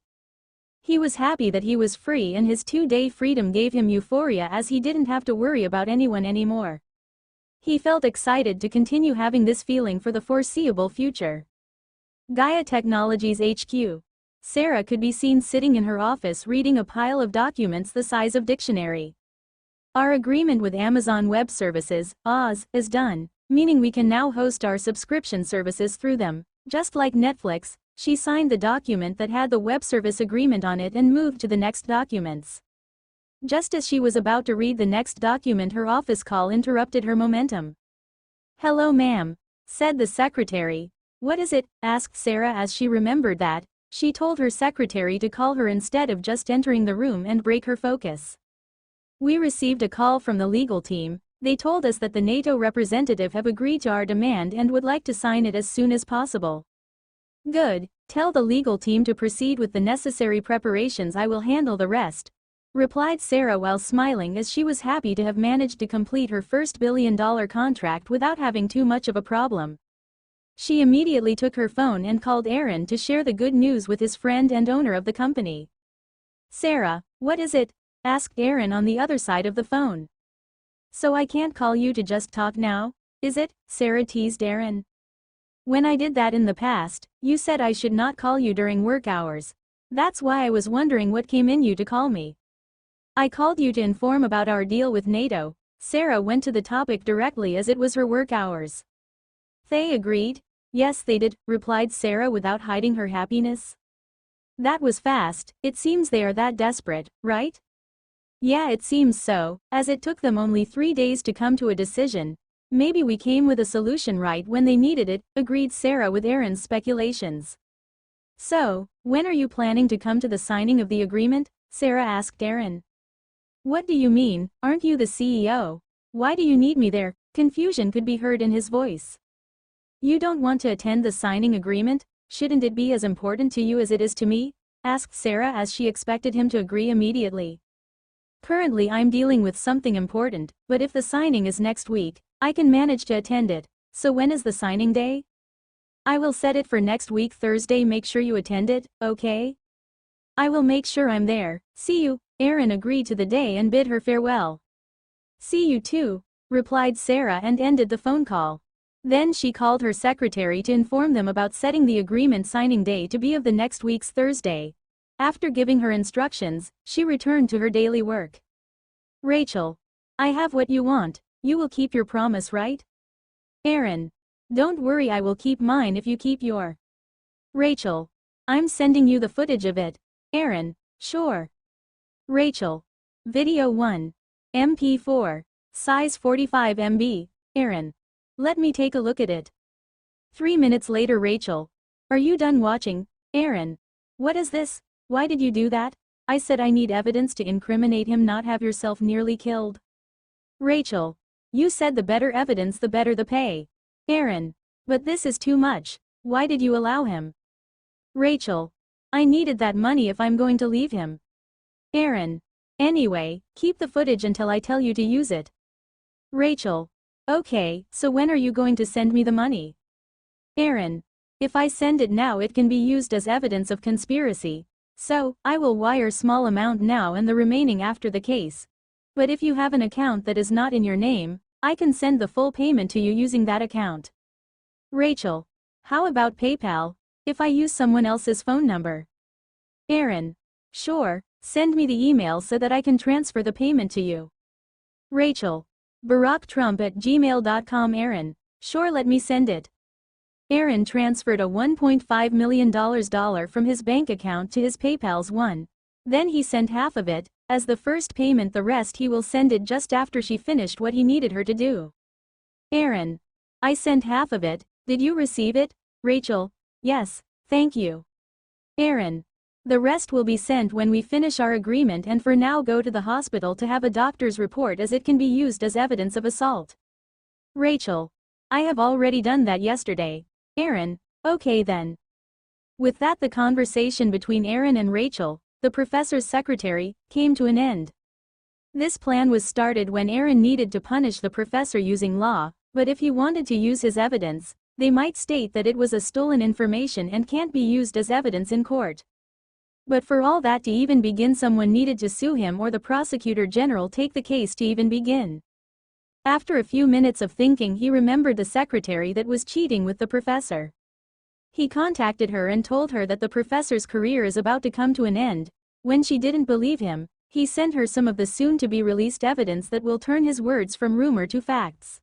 Speaker 1: He was happy that he was free and his 2-day freedom gave him euphoria as he didn't have to worry about anyone anymore. He felt excited to continue having this feeling for the foreseeable future. Gaia Technologies HQ. Sarah could be seen sitting in her office reading a pile of documents the size of dictionary. Our agreement with Amazon Web Services, Oz, is done, meaning we can now host our subscription services through them, just like Netflix. She signed the document that had the web service agreement on it and moved to the next documents. Just as she was about to read the next document her office call interrupted her momentum. "Hello ma'am," said the secretary. "What is it?" asked Sarah as she remembered that, She told her secretary to call her instead of just entering the room and break her focus. We received a call from the legal team. They told us that the NATO representative have agreed to our demand and would like to sign it as soon as possible. Good, tell the legal team to proceed with the necessary preparations. I will handle the rest, replied Sarah while smiling as she was happy to have managed to complete her first billion-dollar contract without having too much of a problem. She immediately took her phone and called Aaron to share the good news with his friend and owner of the company. Sarah, what is it? Asked Aaron on the other side of the phone. So I can't call you to just talk now, is it? Sarah teased Aaron. When I did that in the past, you said I should not call you during work hours. That's why I was wondering what came in you to call me. I called you to inform about our deal with NATO. Sarah went to the topic directly as it was her work hours. They agreed? Yes, they did, replied Sarah without hiding her happiness. That was fast. It seems they are that desperate, right? Yeah, it seems so, as it took them only 3 days to come to a decision. Maybe we came with a solution right when they needed it, agreed Sarah with Aaron's speculations. So, when are you planning to come to the signing of the agreement? Sarah asked Aaron. What do you mean? Aren't you the CEO? Why do you need me there? Confusion could be heard in his voice. You don't want to attend the signing agreement? Shouldn't it be as important to you as it is to me? Asked Sarah as she expected him to agree immediately. Currently I'm dealing with something important, but if the signing is next week, I can manage to attend it. So when is the signing day? I will set it for next week Thursday. Make sure you attend it, okay? I will make sure I'm there. See you. Aaron agreed to the day and bid her farewell. See you too, replied Sarah and ended the phone call. Then she called her secretary to inform them about setting the agreement signing day to be of the next week's Thursday. After giving her instructions, she returned to her daily work. Rachel. I have what you want. You will keep your promise, right? Aaron. Don't worry, I will keep mine if you keep your. Rachel. I'm sending you the footage of it. Aaron. Sure. Rachel. Video 1. MP4. Size 45 MB. Aaron. Let me take a look at it. 3 minutes later. Rachel. Are you done watching? Aaron. What is this? Why did you do that? I said I need evidence to incriminate him, not have yourself nearly killed. Rachel. You said the better evidence the better the pay. Aaron. But this is too much. Why did you allow him? Rachel. I needed that money if I'm going to leave him. Aaron. Anyway, keep the footage until I tell you to use it. Rachel. Okay, so when are you going to send me the money? Aaron. If I send it now it can be used as evidence of conspiracy. So, I will wire small amount now and the remaining after the case. But if you have an account that is not in your name, I can send the full payment to you using that account. Rachel. How about PayPal, if I use someone else's phone number? Aaron. Sure, send me the email so that I can transfer the payment to you. Rachel. BarackTrump@gmail.com. Aaron. Sure, let me send it. Aaron transferred a $1.5 million from his bank account to his PayPal's one. Then he sent half of it, as the first payment. The rest he will send it just after she finished what he needed her to do. Aaron. I sent half of it. Did you receive it? Rachel. Yes, thank you. Aaron. The rest will be sent when we finish our agreement, and for now go to the hospital to have a doctor's report as it can be used as evidence of assault. Rachel. I have already done that yesterday. Aaron. Okay then. With that, the conversation between Aaron and Rachel, the professor's secretary, came to an end. This plan was started when Aaron needed to punish the professor using law, but if he wanted to use his evidence, they might state that it was a stolen information and can't be used as evidence in court. But for all that to even begin, someone needed to sue him or the prosecutor general take the case to even begin. After a few minutes of thinking, he remembered the secretary that was cheating with the professor. He contacted her and told her that the professor's career is about to come to an end. When she didn't believe him, he sent her some of the soon-to-be-released evidence that will turn his words from rumor to facts.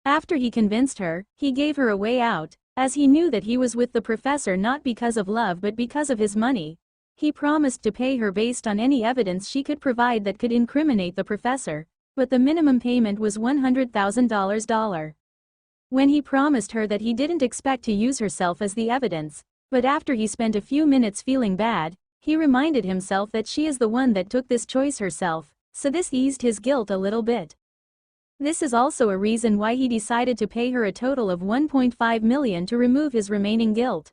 Speaker 1: After he convinced her, he gave her a way out, as he knew that he was with the professor not because of love but because of his money. He promised to pay her based on any evidence she could provide that could incriminate the professor, but the minimum payment was $100,000. When he promised her that he didn't expect to use herself as the evidence, But after he spent a few minutes feeling bad, he reminded himself that she is the one that took this choice herself, so this eased his guilt a little bit. This is also a reason why he decided to pay her a total of 1.5 million to remove his remaining guilt.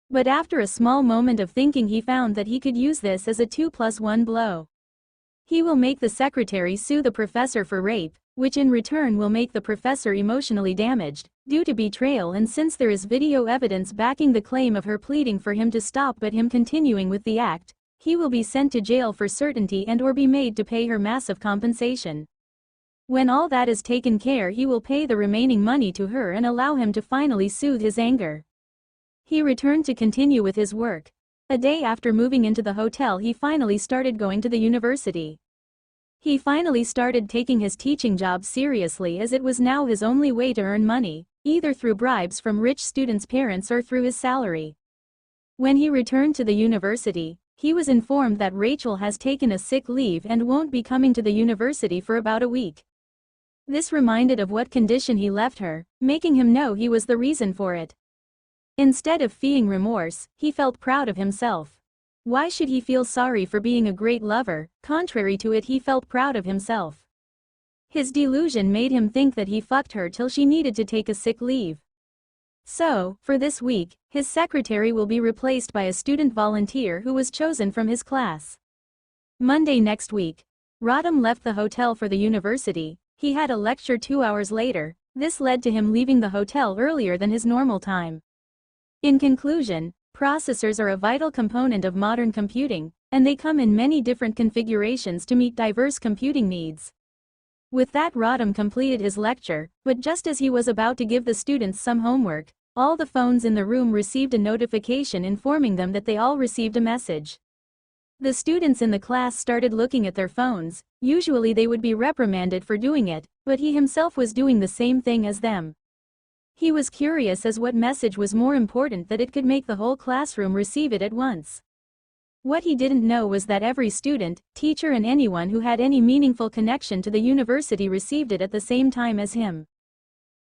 Speaker 1: But after a small moment of thinking, he found that he could use this as a 2+1 blow. He will make the secretary sue the professor for rape, which in return will make the professor emotionally damaged, due to betrayal, and since there is video evidence backing the claim of her pleading for him to stop but him continuing with the act, he will be sent to jail for certainty and or be made to pay her massive compensation. When all that is taken care, he will pay the remaining money to her and allow him to finally soothe his anger. He returned to continue with his work. A day after moving into the hotel, he finally started going to the university. He finally started taking his teaching job seriously, as it was now his only way to earn money, either through bribes from rich students' parents or through his salary. When he returned to the university, he was informed that Rachel has taken a sick leave and won't be coming to the university for about a week. This reminded of what condition he left her, making him know he was the reason for it. Instead of feeling remorse, he felt proud of himself. Why should he feel sorry for being a great lover? Contrary to it, he felt proud of himself. His delusion made him think that he fucked her till she needed to take a sick leave. So, for this week, his secretary will be replaced by a student volunteer who was chosen from his class. Monday next week, Rodham left the hotel for the university. He had a lecture 2 hours later. This led to him leaving the hotel earlier than his normal time. In conclusion, processors are a vital component of modern computing, and they come in many different configurations to meet diverse computing needs. With that, Rodham completed his lecture, but just as he was about to give the students some homework, all the phones in the room received a notification informing them that they all received a message. The students in the class started looking at their phones. Usually they would be reprimanded for doing it, but he himself was doing the same thing as them. He was curious as what message was more important that it could make the whole classroom receive it at once. What he didn't know was that every student, teacher and anyone who had any meaningful connection to the university received it at the same time as him.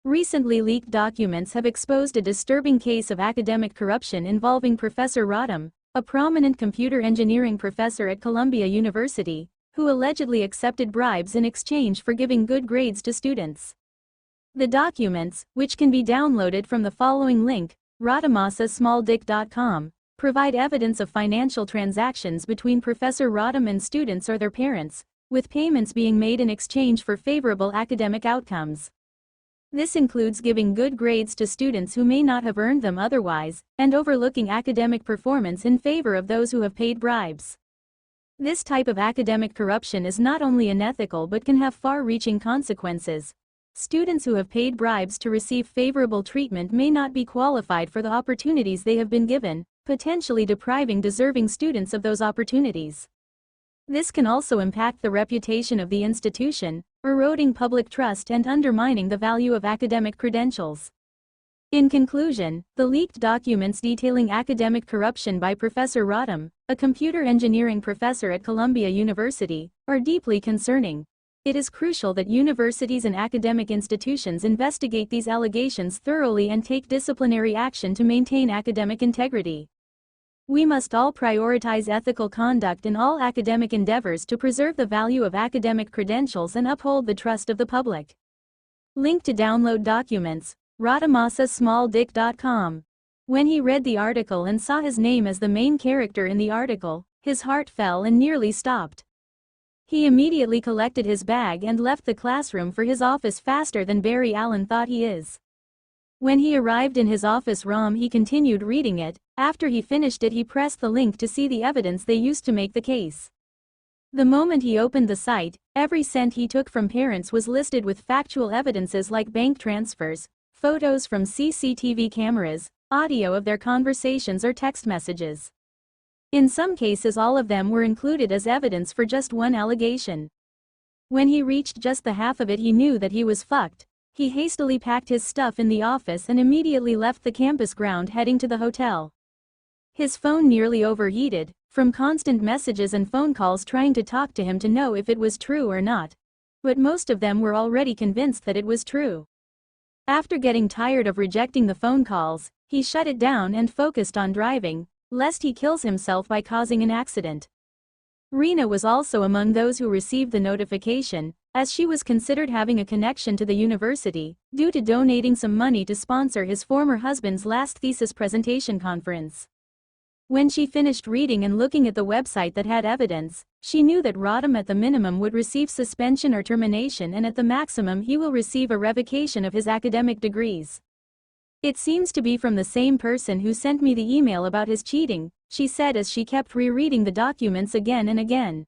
Speaker 1: Recently leaked documents have exposed a disturbing case of academic corruption involving Professor Rodham, a prominent computer engineering professor at Columbia University, who allegedly accepted bribes in exchange for giving good grades to students. The documents, which can be downloaded from the following link, rodhamassasmalldick.com, provide evidence of financial transactions between Professor Rodham and students or their parents, with payments being made in exchange for favorable academic outcomes. This includes giving good grades to students who may not have earned them otherwise, and overlooking academic performance in favor of those who have paid bribes. This type of academic corruption is not only unethical but can have far-reaching consequences. Students who have paid bribes to receive favorable treatment may not be qualified for the opportunities they have been given, potentially depriving deserving students of those opportunities. This can also impact the reputation of the institution, eroding public trust and undermining the value of academic credentials. In conclusion, the leaked documents detailing academic corruption by Professor Rodham, a computer engineering professor at Columbia University, are deeply concerning. It is crucial that universities and academic institutions investigate these allegations thoroughly and take disciplinary action to maintain academic integrity. We must all prioritize ethical conduct in all academic endeavors to preserve the value of academic credentials and uphold the trust of the public. Link to download documents, rodhamassasmalldick.com. When he read the article and saw his name as the main character in the article, his heart fell and nearly stopped. He immediately collected his bag and left the classroom for his office faster than Barry Allen thought he is. When he arrived in his office room, he continued reading it. After he finished it, he pressed the link to see the evidence they used to make the case. The moment he opened the site, every cent he took from parents was listed with factual evidences like bank transfers, photos from CCTV cameras, audio of their conversations or text messages. In some cases, all of them were included as evidence for just one allegation. When he reached just the half of it, he knew that he was fucked. He hastily packed his stuff in the office and immediately left the campus ground, heading to the hotel. His phone nearly overheated, from constant messages and phone calls trying to talk to him to know if it was true or not. But most of them were already convinced that it was true. After getting tired of rejecting the phone calls, he shut it down and focused on driving, lest he kills himself by causing an accident. Rena was also among those who received the notification, as she was considered having a connection to the university, due to donating some money to sponsor his former husband's last thesis presentation conference. When she finished reading and looking at the website that had evidence, she knew that Rodham at the minimum would receive suspension or termination, and at the maximum he will receive a revocation of his academic degrees. "It seems to be from the same person who sent me the email about his cheating," she said as she kept rereading the documents again and again.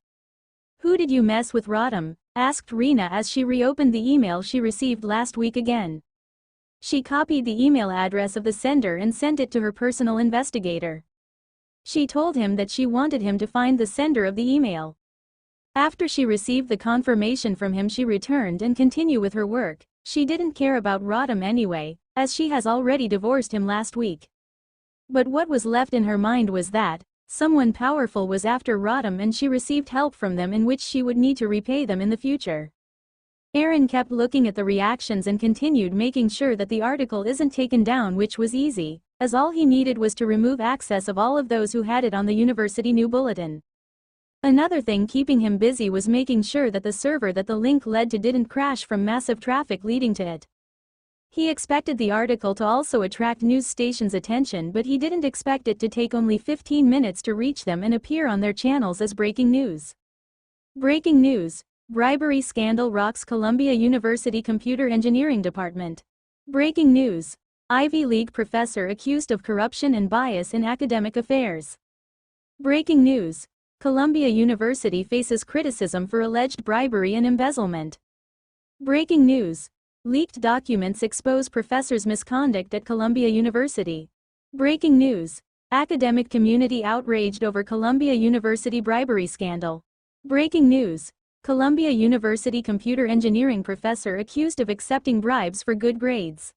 Speaker 1: "Who did you mess with, Rodham?" asked Rena as she reopened the email she received last week again. She copied the email address of the sender and sent it to her personal investigator. She told him that she wanted him to find the sender of the email. After she received the confirmation from him, she returned and continued with her work. She didn't care about Rodham anyway, as she has already divorced him last week. But what was left in her mind was that someone powerful was after Rodham and she received help from them in which she would need to repay them in the future. Aaron kept looking at the reactions and continued making sure that the article isn't taken down, which was easy, as all he needed was to remove access of all of those who had it on the university new bulletin. Another thing keeping him busy was making sure that the server that the link led to didn't crash from massive traffic leading to it. He expected the article to also attract news stations' attention, but he didn't expect it to take only 15 minutes to reach them and appear on their channels as breaking news. Breaking news: bribery scandal rocks Columbia University Computer Engineering Department. Breaking news: Ivy League professor accused of corruption and bias in academic affairs. Breaking news: Columbia University faces criticism for alleged bribery and embezzlement. Breaking news: leaked documents expose professors' misconduct at Columbia University. Breaking news: academic community outraged over Columbia University bribery scandal. Breaking news: Columbia University computer engineering professor accused of accepting bribes for good grades.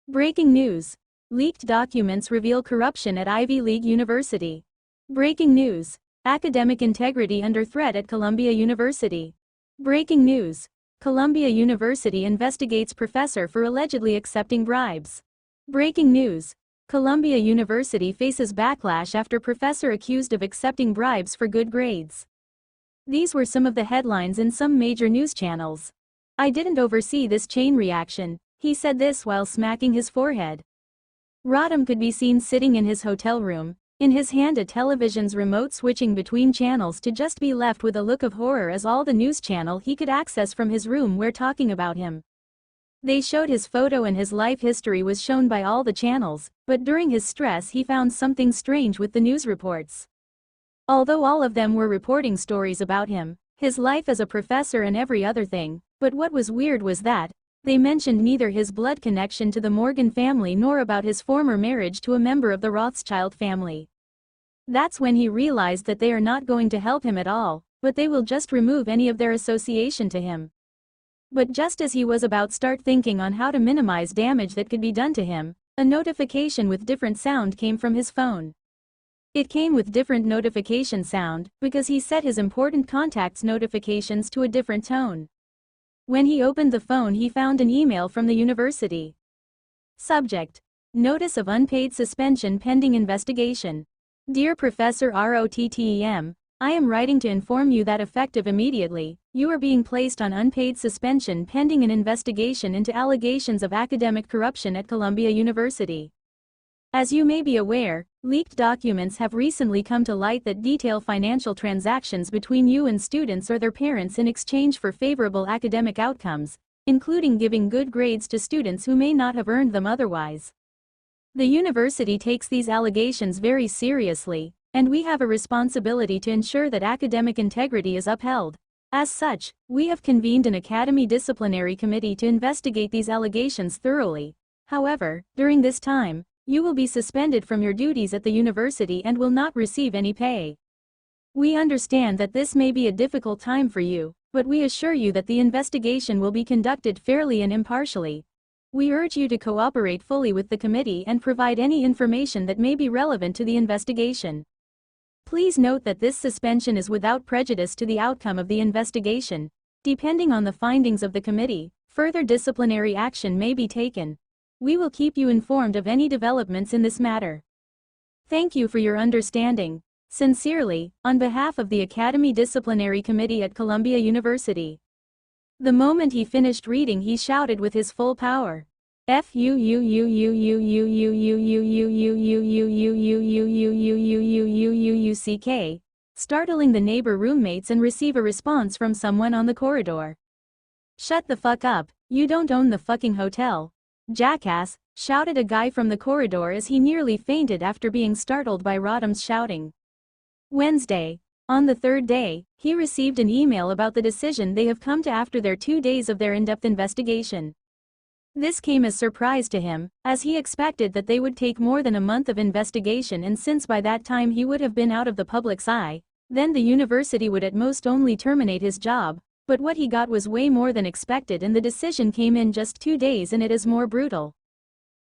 Speaker 1: Breaking news: leaked documents reveal corruption at Ivy League University. Breaking news: academic integrity under threat at Columbia University. Breaking news: Columbia University investigates professor for allegedly accepting bribes. Breaking news: Columbia University faces backlash after professor accused of accepting bribes for good grades. These were some of the headlines in some major news channels. "I didn't oversee this chain reaction," he said this while smacking his forehead. Rodham could be seen sitting in his hotel room, in his hand a television's remote, switching between channels to just be left with a look of horror as all the news channel he could access from his room were talking about him. They showed his photo and his life history was shown by all the channels, but during his stress he found something strange with the news reports. Although all of them were reporting stories about him, his life as a professor and every other thing, but what was weird was that they mentioned neither his blood connection to the Morgan family nor about his former marriage to a member of the Rothschild family. That's when he realized that they are not going to help him at all, but they will just remove any of their association to him. But just as he was about start thinking on how to minimize damage that could be done to him, a notification with different sound came from his phone. It came with different notification sound because he set his important contacts notifications to a different tone. When he opened the phone, he found an email from the university. Subject: Notice of unpaid suspension pending investigation. Dear Professor Rottem, I am writing to inform you that effective immediately, you are being placed on unpaid suspension pending an investigation into allegations of academic corruption at Columbia University. As you may be aware, leaked documents have recently come to light that detail financial transactions between you and students or their parents in exchange for favorable academic outcomes, including giving good grades to students who may not have earned them otherwise. The university takes these allegations very seriously, and we have a responsibility to ensure that academic integrity is upheld. As such, we have convened an academy disciplinary committee to investigate these allegations thoroughly. However, during this time, you will be suspended from your duties at the university and will not receive any pay. We understand that this may be a difficult time for you, but we assure you that the investigation will be conducted fairly and impartially. We urge you to cooperate fully with the committee and provide any information that may be relevant to the investigation. Please note that this suspension is without prejudice to the outcome of the investigation. Depending on the findings of the committee, Further disciplinary action may be taken. We will keep you informed of any developments in this matter. Thank you for your understanding. Sincerely, on behalf of the Academy Disciplinary Committee at Columbia University. The moment he finished reading, he shouted with his full power. Fuck, startling the neighbor roommates and receive a response from someone on the corridor. Shut the fuck up, you don't own the fucking hotel. Jackass, shouted a guy from the corridor as he nearly fainted after being startled by Rodham's shouting. Wednesday. On the third day, he received an email about the decision they have come to after their 2 days of their in-depth investigation. This came as surprise to him, as he expected that they would take more than a month of investigation, and since by that time he would have been out of the public's eye, then the university would at most only terminate his job, but what he got was way more than expected, and the decision came in just 2 days and it is more brutal.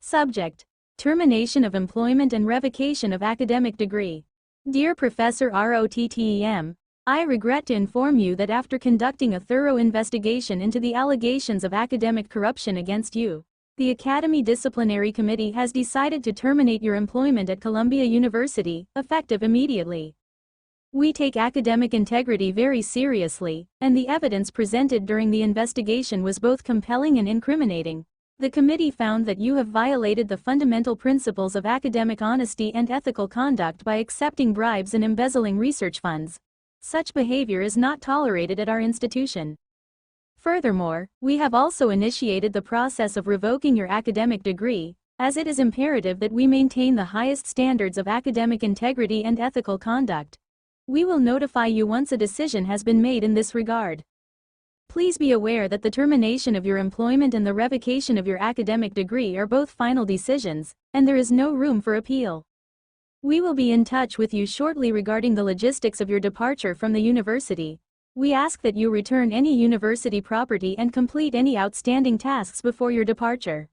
Speaker 1: Subject: termination of employment and revocation of academic degree. Dear Professor Rottem, I regret to inform you that after conducting a thorough investigation into the allegations of academic corruption against you, the Academy Disciplinary Committee has decided to terminate your employment at Columbia University, effective immediately. We take academic integrity very seriously, and the evidence presented during the investigation was both compelling and incriminating. The committee found that you have violated the fundamental principles of academic honesty and ethical conduct by accepting bribes and embezzling research funds. Such behavior is not tolerated at our institution. Furthermore, we have also initiated the process of revoking your academic degree, as it is imperative that we maintain the highest standards of academic integrity and ethical conduct. We will notify you once a decision has been made in this regard. Please be aware that the termination of your employment and the revocation of your academic degree are both final decisions, and there is no room for appeal. We will be in touch with you shortly regarding the logistics of your departure from the university. We ask that you return any university property and complete any outstanding tasks before your departure.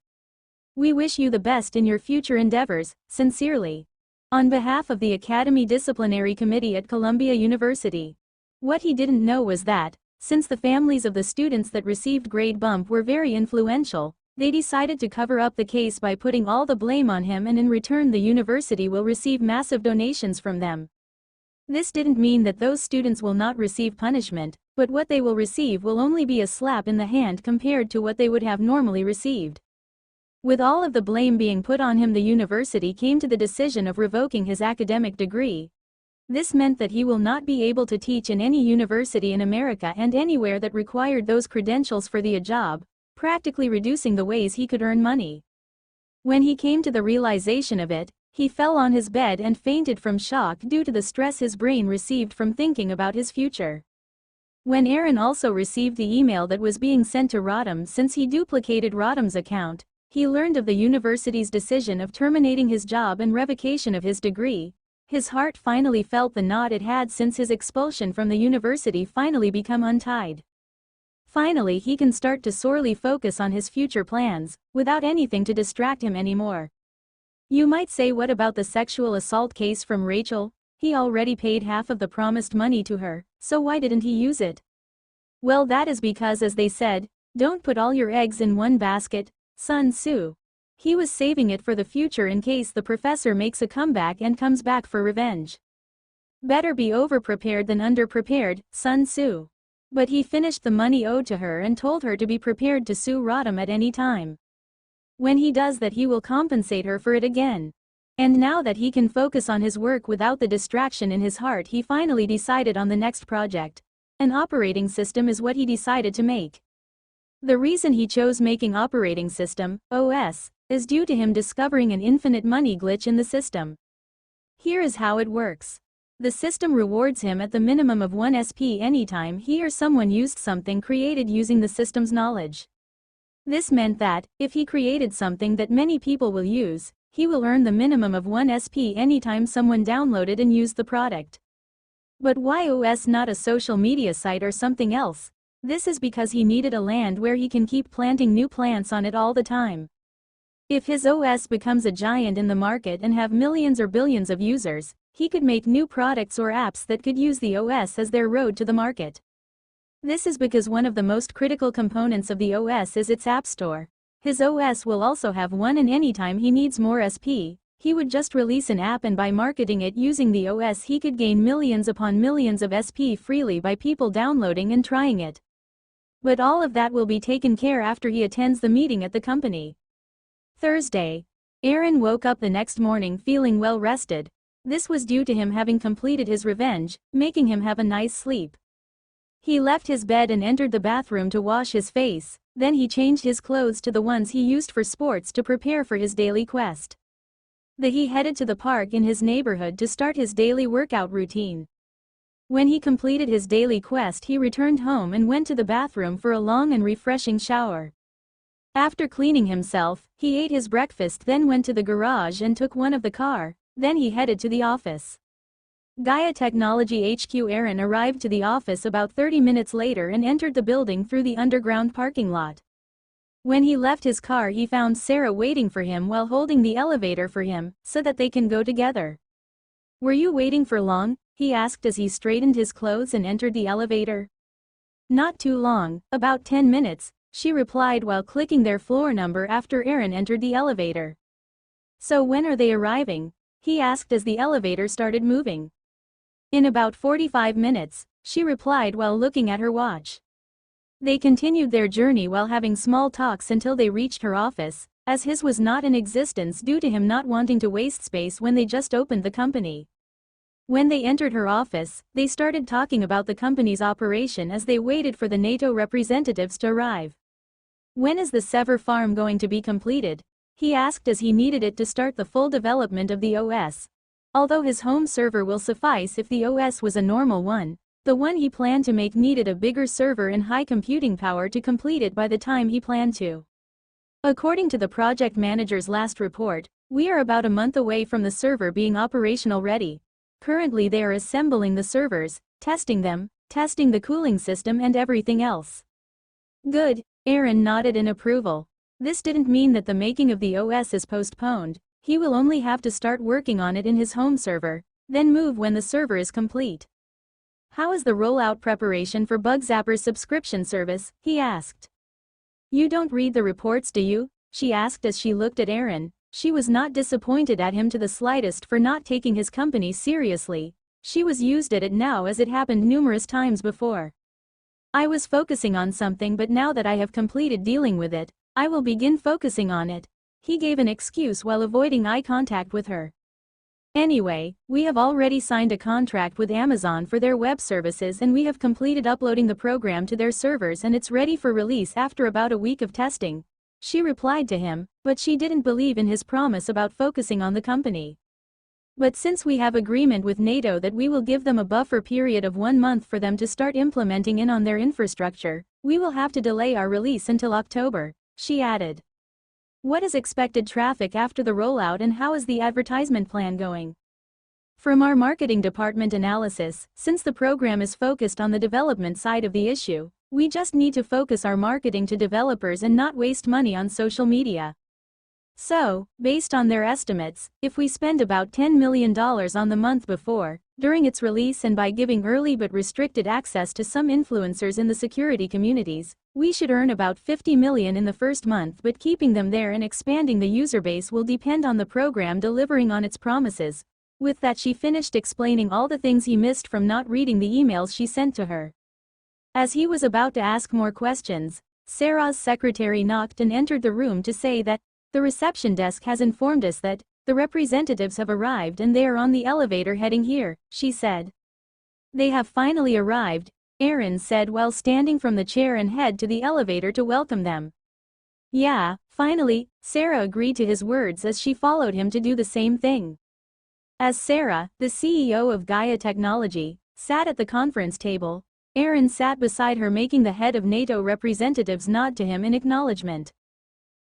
Speaker 1: We wish you the best in your future endeavors, sincerely. On behalf of the Academy Disciplinary Committee at Columbia University. What he didn't know was that, since the families of the students that received grade bump were very influential, they decided to cover up the case by putting all the blame on him, and in return the university will receive massive donations from them. This didn't mean that those students will not receive punishment, but what they will receive will only be a slap in the hand compared to what they would have normally received. With all of the blame being put on him, the university came to the decision of revoking his academic degree. This meant that he will not be able to teach in any university in America and anywhere that required those credentials for the job, practically reducing the ways he could earn money. When he came to the realization of it, he fell on his bed and fainted from shock due to the stress his brain received from thinking about his future. When Aaron also received the email that was being sent to Rodham, since he duplicated Rodham's account, he learned of the university's decision of terminating his job and revocation of his degree. His heart finally felt the knot it had since his expulsion from the university finally become untied. Finally he can start to sorely focus on his future plans, without anything to distract him anymore. You might say, what about the sexual assault case from Rachel? He already paid half of the promised money to her, so why didn't he use it? Well, that is because, as they said, don't put all your eggs in one basket, Sun Tzu. He was saving it for the future in case the professor makes a comeback and comes back for revenge. Better be over-prepared than under-prepared, Sun Tzu. But he finished the money owed to her and told her to be prepared to sue Rodham at any time. When he does that, he will compensate her for it again. And now that he can focus on his work without the distraction in his heart, he finally decided on the next project. An operating system is what he decided to make. The reason he chose making operating system, OS, is due to him discovering an infinite money glitch in the system. Here is how it works. The system rewards him at the minimum of 1 SP anytime he or someone used something created using the system's knowledge. This meant that, if he created something that many people will use, he will earn the minimum of 1 SP anytime someone downloaded and used the product. But why OS, not a social media site or something else? This is because he needed a land where he can keep planting new plants on it all the time. If his OS becomes a giant in the market and have millions or billions of users, he could make new products or apps that could use the OS as their road to the market. This is because one of the most critical components of the OS is its App Store. His OS will also have one, and anytime he needs more SP, he would just release an app, and by marketing it using the OS he could gain millions upon millions of SP freely by people downloading and trying it. But all of that will be taken care after he attends the meeting at the company. Thursday. Aaron woke up the next morning feeling well rested. This was due to him having completed his revenge, making him have a nice sleep. He left his bed and entered the bathroom to wash his face, then he changed his clothes to the ones he used for sports to prepare for his daily quest. He headed to the park in his neighborhood to start his daily workout routine. When he completed his daily quest, he returned home and went to the bathroom for a long and refreshing shower. After cleaning himself, he ate his breakfast, then went to the garage and took one of the car, then he headed to the office. Gaia Technology HQ. Aaron arrived to the office about 30 minutes later and entered the building through the underground parking lot. When he left his car, he found Sarah waiting for him while holding the elevator for him, so that they can go together. "Were you waiting for long?" he asked as he straightened his clothes and entered the elevator. "Not too long, about 10 minutes, she replied while clicking their floor number after Aaron entered the elevator. "So when are they arriving?" he asked as the elevator started moving. "In about 45 minutes, she replied while looking at her watch. They continued their journey while having small talks until they reached her office, as his was not in existence due to him not wanting to waste space when they just opened the company. When they entered her office, they started talking about the company's operation as they waited for the NATO representatives to arrive. "When is the Sever farm going to be completed?" he asked as he needed it to start the full development of the OS. Although his home server will suffice if the OS was a normal one, the one he planned to make needed a bigger server and high computing power to complete it by the time he planned to. According to the project manager's last report, we are about a month away from the server being operational ready. Currently they are assembling the servers, testing them, testing the cooling system and everything else. Good, Aaron nodded in approval. This didn't mean that the making of the OS is postponed, he will only have to start working on it in his home server, then move when the server is complete. "How is the rollout preparation for Bugzapper's subscription service?" he asked. "You don't read the reports, do you?" she asked as she looked at Aaron. She was not disappointed at him to the slightest for not taking his company seriously. She was used at it now as it happened numerous times before. "I was focusing on something, but now that I have completed dealing with it, I will begin focusing on it." He gave an excuse while avoiding eye contact with her. "Anyway, we have already signed a contract with Amazon for their web services and we have completed uploading the program to their servers and it's ready for release after about a week of testing," she replied to him, but she didn't believe in his promise about focusing on the company. "But since we have agreement with NATO that we will give them a buffer period of 1 month for them to start implementing in on their infrastructure, we will have to delay our release until October," she added. "What is expected traffic after the rollout and how is the advertisement plan going?" "From our marketing department analysis, since the program is focused on the development side of the issue, we just need to focus our marketing to developers and not waste money on social media. So, based on their estimates, if we spend about $10 million on the month before, during its release and by giving early but restricted access to some influencers in the security communities, we should earn about $50 million in the first month, but keeping them there and expanding the user base will depend on the program delivering on its promises." With that she finished explaining all the things he missed from not reading the emails she sent to her. As he was about to ask more questions, Sarah's secretary knocked and entered the room to say that, "The reception desk has informed us that the representatives have arrived and they are on the elevator heading here," she said. "They have finally arrived," Aaron said while standing from the chair and head to the elevator to welcome them. "Yeah, finally," Sarah agreed to his words as she followed him to do the same thing. As Sarah, the CEO of Gaia Technology, sat at the conference table, Aaron sat beside her, making the head of NATO representatives nod to him in acknowledgement.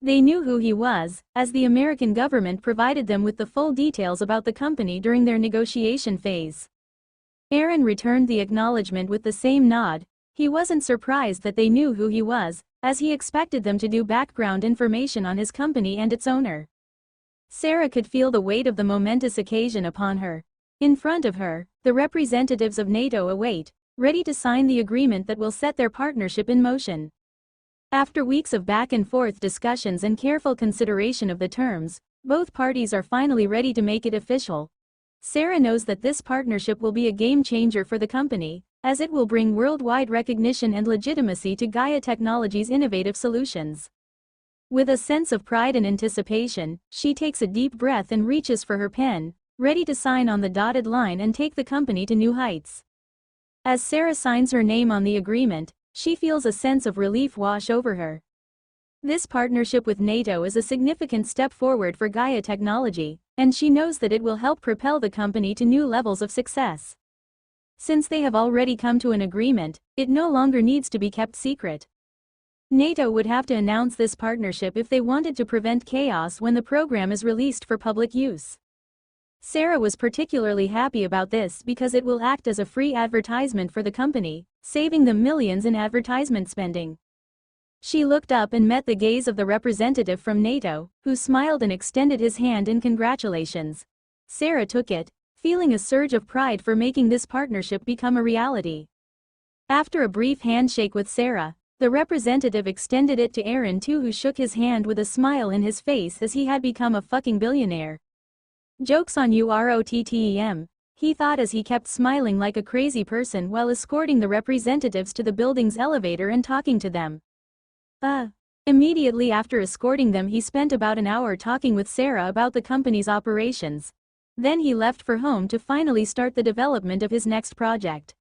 Speaker 1: They knew who he was, as the American government provided them with the full details about the company during their negotiation phase. Aaron returned the acknowledgement with the same nod. He wasn't surprised that they knew who he was, as he expected them to do background information on his company and its owner. Sarah could feel the weight of the momentous occasion upon her. In front of her, the representatives of NATO await, ready to sign the agreement that will set their partnership in motion. After weeks of back-and-forth discussions and careful consideration of the terms, both parties are finally ready to make it official. Sarah knows that this partnership will be a game-changer for the company, as it will bring worldwide recognition and legitimacy to Gaia Technologies' innovative solutions. With a sense of pride and anticipation, she takes a deep breath and reaches for her pen, ready to sign on the dotted line and take the company to new heights. As Sarah signs her name on the agreement, she feels a sense of relief wash over her. This partnership with NATO is a significant step forward for Gaia Technology, and she knows that it will help propel the company to new levels of success. Since they have already come to an agreement, it no longer needs to be kept secret. NATO would have to announce this partnership if they wanted to prevent chaos when the program is released for public use. Sarah was particularly happy about this because it will act as a free advertisement for the company, saving them millions in advertisement spending. She looked up and met the gaze of the representative from NATO, who smiled and extended his hand in congratulations. Sarah took it, feeling a surge of pride for making this partnership become a reality. After a brief handshake with Sarah, the representative extended it to Aaron too, who shook his hand with a smile in his face as he had become a fucking billionaire. Joke's on you, ROTTEM, he thought as he kept smiling like a crazy person while escorting the representatives to the building's elevator and talking to them. Immediately after escorting them, he spent about an hour talking with Sarah about the company's operations. Then he left for home to finally start the development of his next project.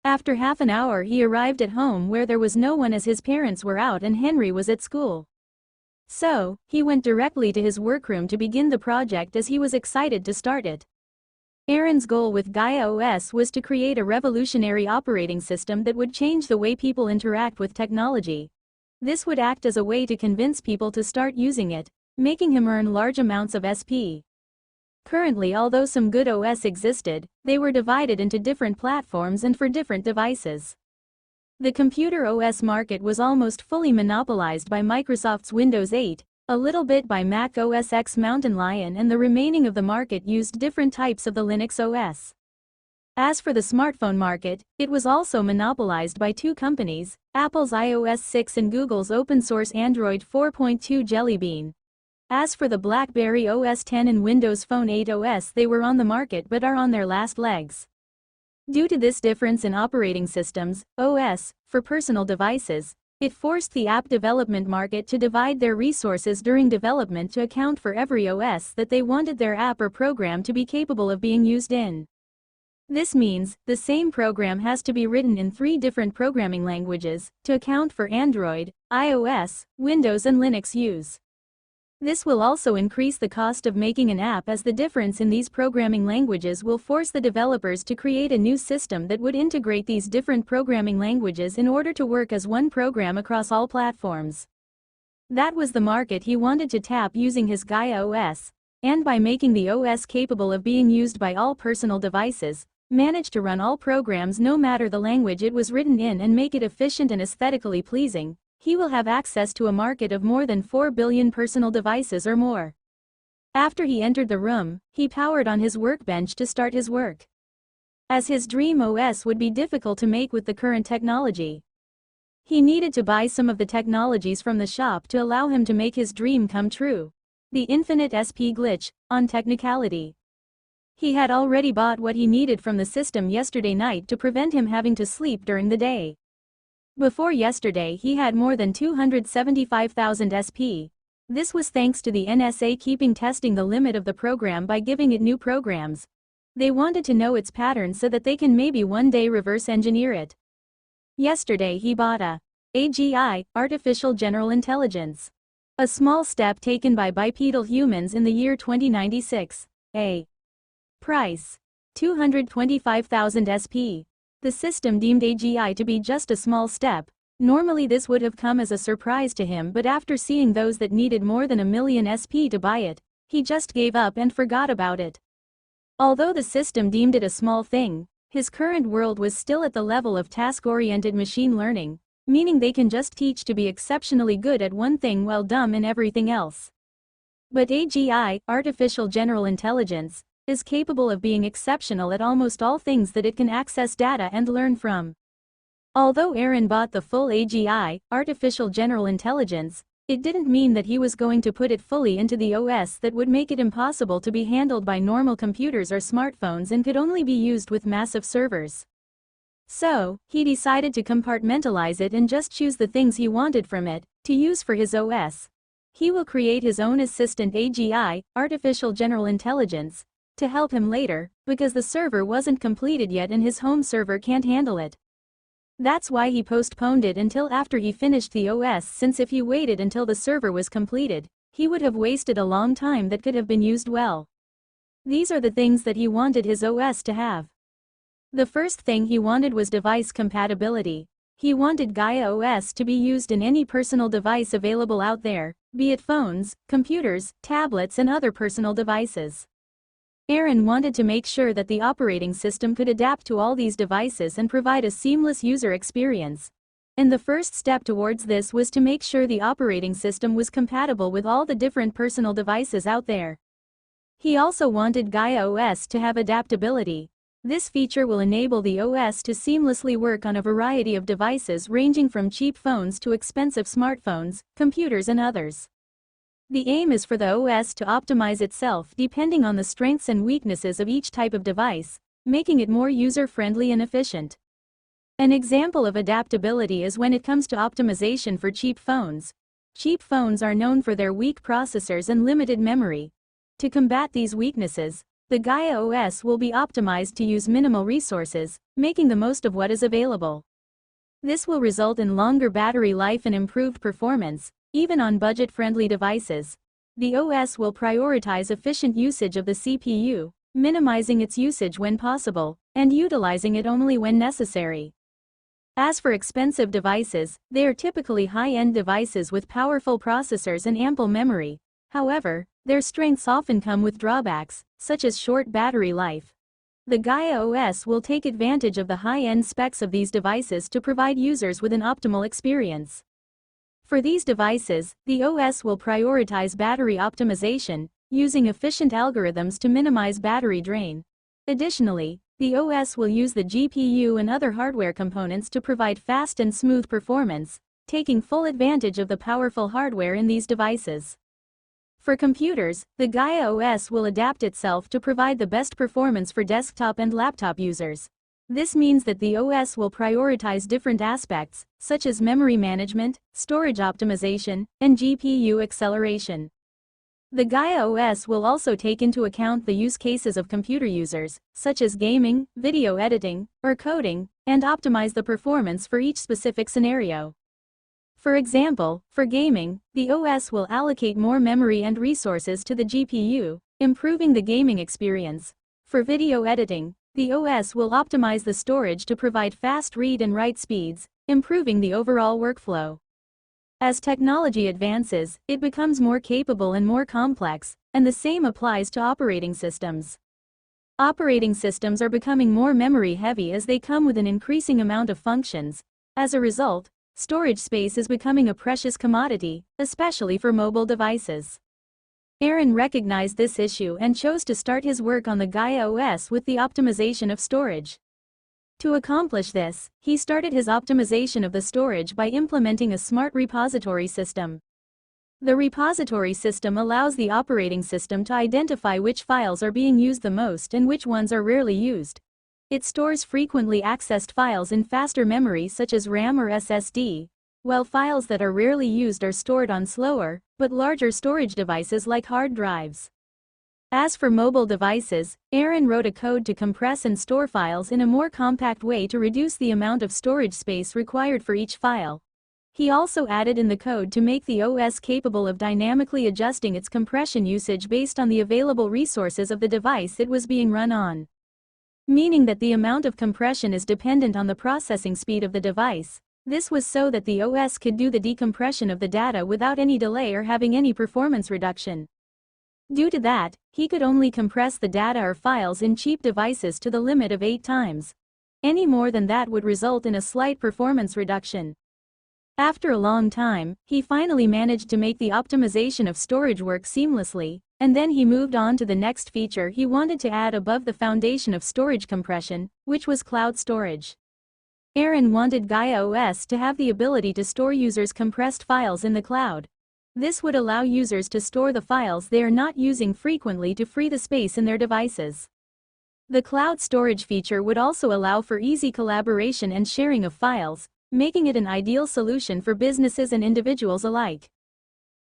Speaker 1: After half an hour he arrived at home where there was no one as his parents were out and Henry was at school. So, he went directly to his workroom to begin the project as he was excited to start it. Aaron's goal with Gaia OS was to create a revolutionary operating system that would change the way people interact with technology. This would act as a way to convince people to start using it, making him earn large amounts of SP. Currently, although some good OS existed, they were divided into different platforms and for different devices. The computer OS market was almost fully monopolized by Microsoft's Windows 8, a little bit by Mac OS X Mountain Lion, and the remaining of the market used different types of the Linux OS. As for the smartphone market, it was also monopolized by two companies, Apple's iOS 6 and Google's open-source Android 4.2 Jelly Bean. As for the BlackBerry OS 10 and Windows Phone 8 OS, they were on the market but are on their last legs. Due to this difference in operating systems, OS, for personal devices, it forced the app development market to divide their resources during development to account for every OS that they wanted their app or program to be capable of being used in. This means, the same program has to be written in 3 different programming languages, to account for Android, iOS, Windows and Linux use. This will also increase the cost of making an app, as the difference in these programming languages will force the developers to create a new system that would integrate these different programming languages in order to work as one program across all platforms. That was the market he wanted to tap using his Gaia OS, and by making the OS capable of being used by all personal devices, manage to run all programs no matter the language it was written in and make it efficient and aesthetically pleasing. He will have access to a market of more than 4 billion personal devices or more. After he entered the room, he powered on his workbench to start his work. As his dream OS would be difficult to make with the current technology. He needed to buy some of the technologies from the shop to allow him to make his dream come true. The infinite SP glitch, on technicality. He had already bought what he needed from the system yesterday night to prevent him having to sleep during the day. Before yesterday he had more than 275,000 SP. This was thanks to the NSA keeping testing the limit of the program by giving it new programs. They wanted to know its pattern so that they can maybe one day reverse engineer it. Yesterday he bought a AGI, Artificial General Intelligence. A small step taken by bipedal humans in the year 2096. A price: 225,000 SP. The system deemed AGI to be just a small step. Normally this would have come as a surprise to him, but after seeing those that needed more than 1 million SP to buy it, he just gave up and forgot about it. Although the system deemed it a small thing, his current world was still at the level of task-oriented machine learning, meaning they can just teach to be exceptionally good at one thing while dumb in everything else. But AGI, Artificial General Intelligence, is capable of being exceptional at almost all things that it can access data and learn from. Although Aaron bought the full AGI, Artificial General Intelligence, it didn't mean that he was going to put it fully into the OS that would make it impossible to be handled by normal computers or smartphones and could only be used with massive servers. So, he decided to compartmentalize it and just choose the things he wanted from it, to use for his OS. He will create his own assistant AGI, Artificial General Intelligence, to help him later, because the server wasn't completed yet and his home server can't handle it. That's why he postponed it until after he finished the OS, since if he waited until the server was completed, he would have wasted a long time that could have been used well. These are the things that he wanted his OS to have. The first thing he wanted was device compatibility. He wanted Gaia OS to be used in any personal device available out there, be it phones, computers, tablets and other personal devices. Aaron wanted to make sure that the operating system could adapt to all these devices and provide a seamless user experience. And the first step towards this was to make sure the operating system was compatible with all the different personal devices out there. He also wanted Gaia OS to have adaptability. This feature will enable the OS to seamlessly work on a variety of devices ranging from cheap phones to expensive smartphones, computers and others. The aim is for the OS to optimize itself depending on the strengths and weaknesses of each type of device, making it more user-friendly and efficient. An example of adaptability is when it comes to optimization for cheap phones. Cheap phones are known for their weak processors and limited memory. To combat these weaknesses, the Gaia OS will be optimized to use minimal resources, making the most of what is available. This will result in longer battery life and improved performance, even on budget-friendly devices. The OS will prioritize efficient usage of the CPU, minimizing its usage when possible, and utilizing it only when necessary. As for expensive devices, they are typically high-end devices with powerful processors and ample memory. However, their strengths often come with drawbacks, such as short battery life. The Gaia OS will take advantage of the high-end specs of these devices to provide users with an optimal experience. For these devices, the OS will prioritize battery optimization, using efficient algorithms to minimize battery drain. Additionally, the OS will use the GPU and other hardware components to provide fast and smooth performance, taking full advantage of the powerful hardware in these devices. For computers, the Gaia OS will adapt itself to provide the best performance for desktop and laptop users. This means that the OS will prioritize different aspects, such as memory management, storage optimization, and GPU acceleration. The Gaia OS will also take into account the use cases of computer users, such as gaming, video editing, or coding, and optimize the performance for each specific scenario. For example, for gaming, the OS will allocate more memory and resources to the GPU, improving the gaming experience. For video editing, the OS will optimize the storage to provide fast read and write speeds, improving the overall workflow. As technology advances, it becomes more capable and more complex, and the same applies to operating systems. Operating systems are becoming more memory-heavy as they come with an increasing amount of functions. As a result, storage space is becoming a precious commodity, especially for mobile devices. Aaron recognized this issue and chose to start his work on the Gaia OS with the optimization of storage. To accomplish this, he started his optimization of the storage by implementing a smart repository system. The repository system allows the operating system to identify which files are being used the most and which ones are rarely used. It stores frequently accessed files in faster memory such as RAM or SSD, while files that are rarely used are stored on slower, but larger storage devices like hard drives. As for mobile devices, Aaron wrote a code to compress and store files in a more compact way to reduce the amount of storage space required for each file. He also added in the code to make the OS capable of dynamically adjusting its compression usage based on the available resources of the device it was being run on. Meaning that the amount of compression is dependent on the processing speed of the device. This was so that the OS could do the decompression of the data without any delay or having any performance reduction. Due to that, he could only compress the data or files in cheap devices to the limit of 8 times. Any more than that would result in a slight performance reduction. After a long time, he finally managed to make the optimization of storage work seamlessly, And then he moved on to the next feature he wanted to add above the foundation of storage compression, which was cloud storage. Aaron wanted Gaia OS to have the ability to store users' compressed files in the cloud. This would allow users to store the files they are not using frequently to free the space in their devices. The cloud storage feature would also allow for easy collaboration and sharing of files, making it an ideal solution for businesses and individuals alike.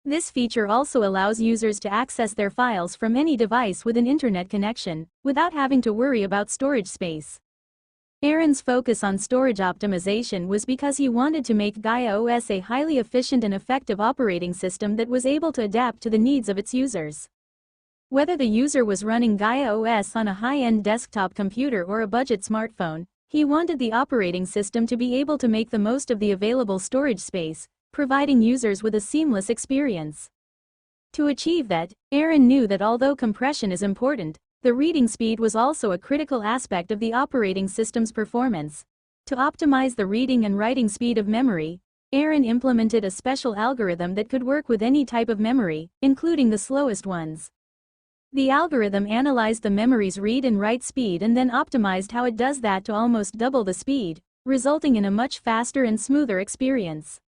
Speaker 1: This feature also allows users to access their files from any device with an internet connection, without having to worry about storage space. Aaron's focus on storage optimization was because he wanted to make Gaia OS a highly efficient and effective operating system that was able to adapt to the needs of its users. Whether the user was running Gaia OS on a high-end desktop computer or a budget smartphone, he wanted the operating system to be able to make the most of the available storage space, providing users with a seamless experience. To achieve that, Aaron knew that although compression is important, the reading speed was also a critical aspect of the operating system's performance. To optimize the reading and writing speed of memory, Aaron implemented a special algorithm that could work with any type of memory, including the slowest ones. The algorithm analyzed the memory's read and write speed and then optimized how it does that to almost double the speed, resulting in a much faster and smoother experience.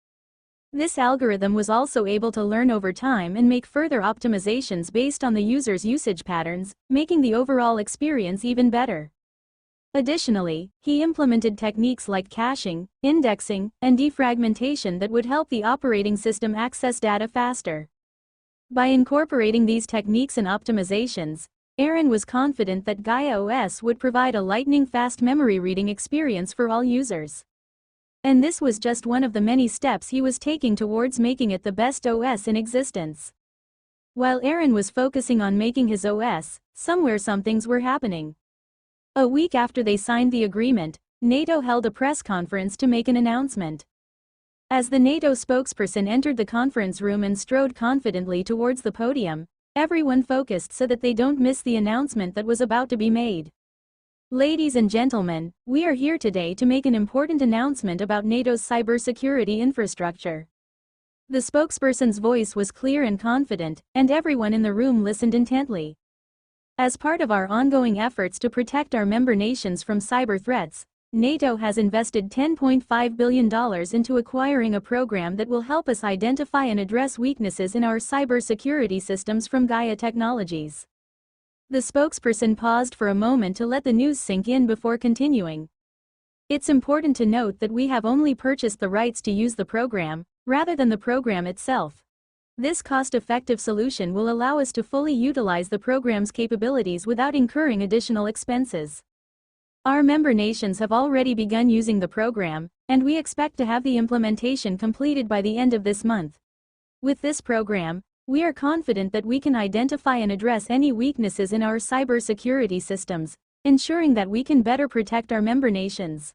Speaker 1: This algorithm was also able to learn over time and make further optimizations based on the user's usage patterns, making the overall experience even better. Additionally, he implemented techniques like caching, indexing, and defragmentation that would help the operating system access data faster. By incorporating these techniques and optimizations, Aaron was confident that Gaia OS would provide a lightning-fast memory reading experience for all users. And this was just one of the many steps he was taking towards making it the best OS in existence. While Aaron was focusing on making his OS, some things were happening. A week after they signed the agreement, NATO held a press conference to make an announcement. As the NATO spokesperson entered the conference room and strode confidently towards the podium, everyone focused so that they don't miss the announcement that was about to be made. Ladies and gentlemen, we are here today to make an important announcement about NATO's cybersecurity infrastructure. The spokesperson's voice was clear and confident, and everyone in the room listened intently. As part of our ongoing efforts to protect our member nations from cyber threats, NATO has invested $10.5 billion into acquiring a program that will help us identify and address weaknesses in our cybersecurity systems from Gaia Technologies. The spokesperson paused for a moment to let the news sink in before continuing. It's important to note that we have only purchased the rights to use the program, rather than the program itself. This cost-effective solution will allow us to fully utilize the program's capabilities without incurring additional expenses. Our member nations have already begun using the program, and we expect to have the implementation completed by the end of this month. With this program, we are confident that we can identify and address any weaknesses in our cybersecurity systems, ensuring that we can better protect our member nations.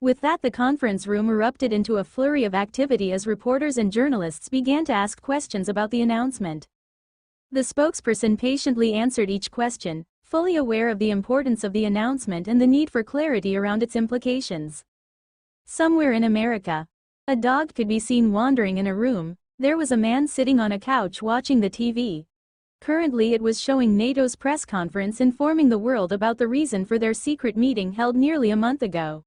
Speaker 1: With that, the conference room erupted into a flurry of activity as reporters and journalists began to ask questions about the announcement. The spokesperson patiently answered each question, fully aware of the importance of the announcement and the need for clarity around its implications. Somewhere in America, a dog could be seen wandering in a room. There was a man sitting on a couch watching the TV. Currently it was showing NATO's press conference informing the world about the reason for their secret meeting held nearly a month ago.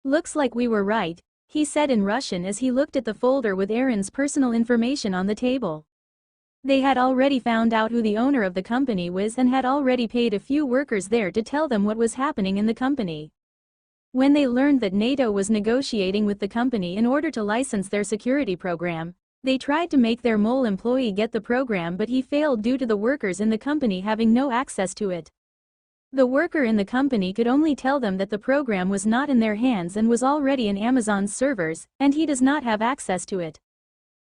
Speaker 1: "Looks like we were right," he said in Russian as he looked at the folder with Aaron's personal information on the table. They had already found out who the owner of the company was and had already paid a few workers there to tell them what was happening in the company. When they learned that NATO was negotiating with the company in order to license their security program, they tried to make their mole employee get the program, but he failed due to the workers in the company having no access to it. The worker in the company could only tell them that the program was not in their hands and was already in Amazon's servers, and he does not have access to it.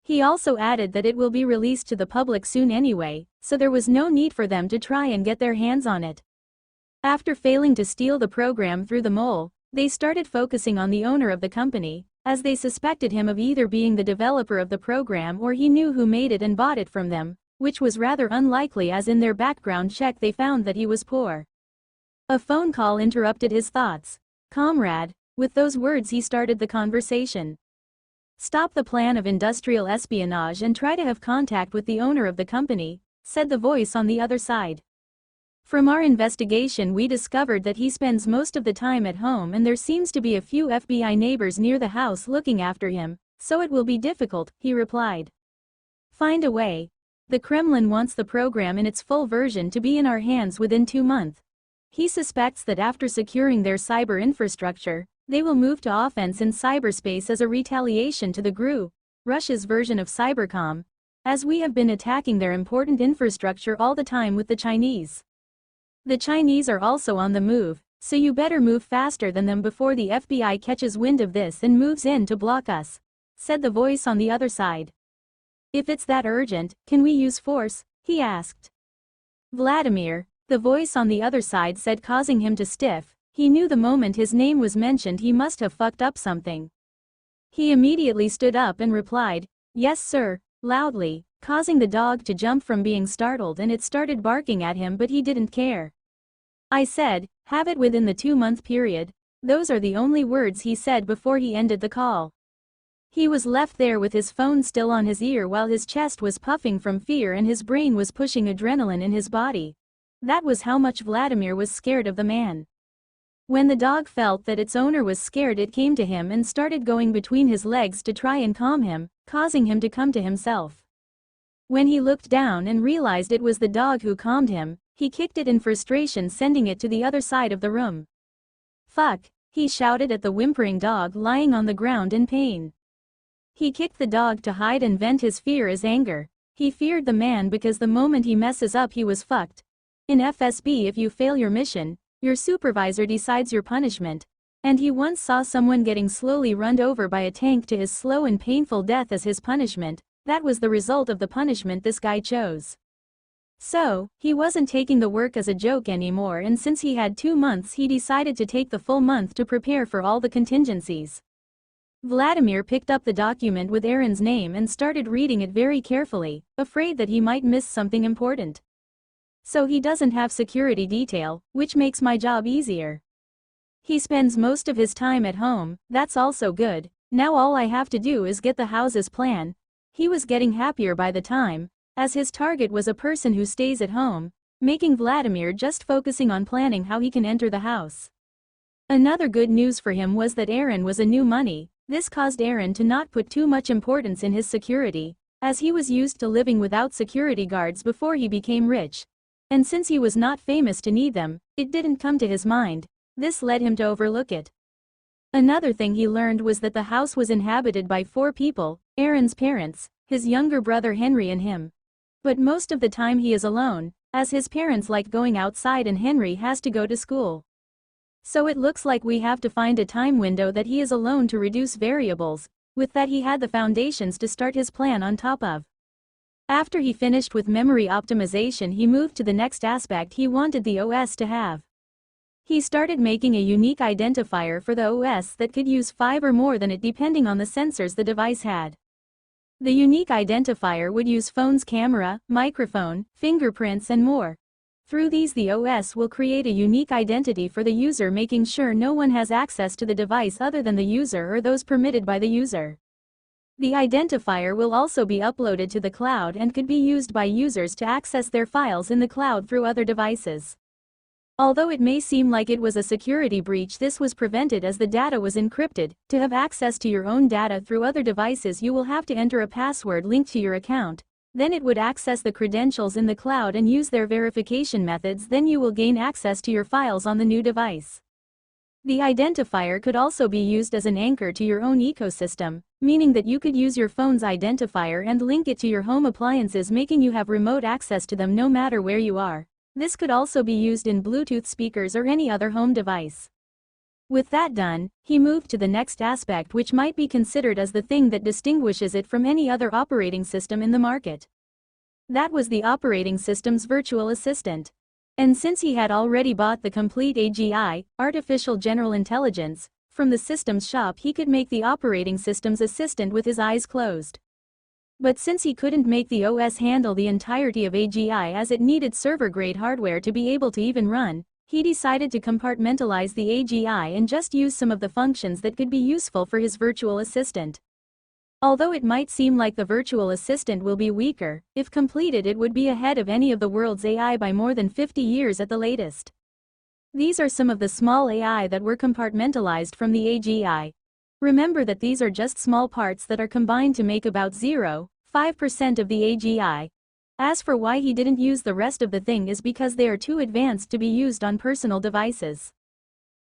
Speaker 1: He also added that it will be released to the public soon anyway, so there was no need for them to try and get their hands on it. After failing to steal the program through the mole, they started focusing on the owner of the company, as they suspected him of either being the developer of the program or he knew who made it and bought it from them, which was rather unlikely as in their background check they found that he was poor. A phone call interrupted his thoughts. "Comrade," with those words he started the conversation. "Stop the plan of industrial espionage and try to have contact with the owner of the company. said the voice on the other side. From our investigation we discovered that he spends most of the time at home and there seems to be a few FBI neighbors near the house looking after him, so it will be difficult, he replied. Find a way. The Kremlin wants the program in its full version to be in our hands within 2 months. He suspects that after securing their cyber infrastructure, they will move to offense in cyberspace as a retaliation to the GRU, Russia's version of Cybercom, as we have been attacking their important infrastructure all the time with the Chinese. The Chinese are also on the move, so you better move faster than them before the FBI catches wind of this and moves in to block us, said the voice on the other side. If it's that urgent, can we use force? He asked. Vladimir, the voice on the other side said, causing him to stiff. He knew the moment his name was mentioned he must have fucked up something. He immediately stood up and replied, "Yes sir," loudly, causing the dog to jump from being startled, and it started barking at him, but he didn't care. I said, "Have it within the 2-month period." Those are the only words he said before he ended the call. He was left there with his phone still on his ear while his chest was puffing from fear and his brain was pushing adrenaline in his body. That was how much Vladimir was scared of the man. When the dog felt that its owner was scared, it came to him and started going between his legs to try and calm him, causing him to come to himself. When he looked down and realized it was the dog who calmed him, he kicked it in frustration, sending it to the other side of the room. "Fuck," he shouted at the whimpering dog lying on the ground in pain. He kicked the dog to hide and vent his fear as anger. He feared the man because the moment he messes up he was fucked. In FSB, if you fail your mission, your supervisor decides your punishment, and he once saw someone getting slowly run over by a tank to his slow and painful death as his punishment. That was the result of the punishment this guy chose. So, he wasn't taking the work as a joke anymore, and since he had 2 months he decided to take the full month to prepare for all the contingencies. Vladimir picked up the document with Aaron's name and started reading it very carefully, afraid that he might miss something important. So he doesn't have security detail, which makes my job easier. He spends most of his time at home, that's also good. Now all I have to do is get the house's plan. He was getting happier by the time, as his target was a person who stays at home, making Vladimir just focusing on planning how he can enter the house. Another good news for him was that Aaron was a new money. This caused Aaron to not put too much importance in his security, as he was used to living without security guards before he became rich. And since he was not famous to need them, it didn't come to his mind. This led him to overlook it. Another thing he learned was that the house was inhabited by 4 people, Aaron's parents, his younger brother Henry and him. But most of the time he is alone, as his parents like going outside and Henry has to go to school. So it looks like we have to find a time window that he is alone to reduce variables. With that he had the foundations to start his plan on top of. After he finished with memory optimization, he moved to the next aspect he wanted the OS to have. He started making a unique identifier for the OS that could use 5 or more than it depending on the sensors the device had. The unique identifier would use phone's camera, microphone, fingerprints and more. Through these the OS will create a unique identity for the user, making sure no one has access to the device other than the user or those permitted by the user. The identifier will also be uploaded to the cloud and could be used by users to access their files in the cloud through other devices. Although it may seem like it was a security breach, this was prevented as the data was encrypted. To have access to your own data through other devices, you will have to enter a password linked to your account. Then it would access the credentials in the cloud and use their verification methods. Then you will gain access to your files on the new device. The identifier could also be used as an anchor to your own ecosystem, meaning that you could use your phone's identifier and link it to your home appliances, making you have remote access to them no matter where you are. This could also be used in Bluetooth speakers or any other home device. With that done, he moved to the next aspect, which might be considered as the thing that distinguishes it from any other operating system in the market. That was the operating system's virtual assistant. And since he had already bought the complete AGI, Artificial General Intelligence, from the systems shop, he could make the operating system's assistant with his eyes closed. But since he couldn't make the OS handle the entirety of AGI as it needed server-grade hardware to be able to even run, he decided to compartmentalize the AGI and just use some of the functions that could be useful for his virtual assistant. Although it might seem like the virtual assistant will be weaker, if completed it would be ahead of any of the world's AI by more than 50 years at the latest. These are some of the small AI that were compartmentalized from the AGI. Remember that these are just small parts that are combined to make about 0.5% of the AGI. As for why he didn't use the rest of the thing is because they are too advanced to be used on personal devices.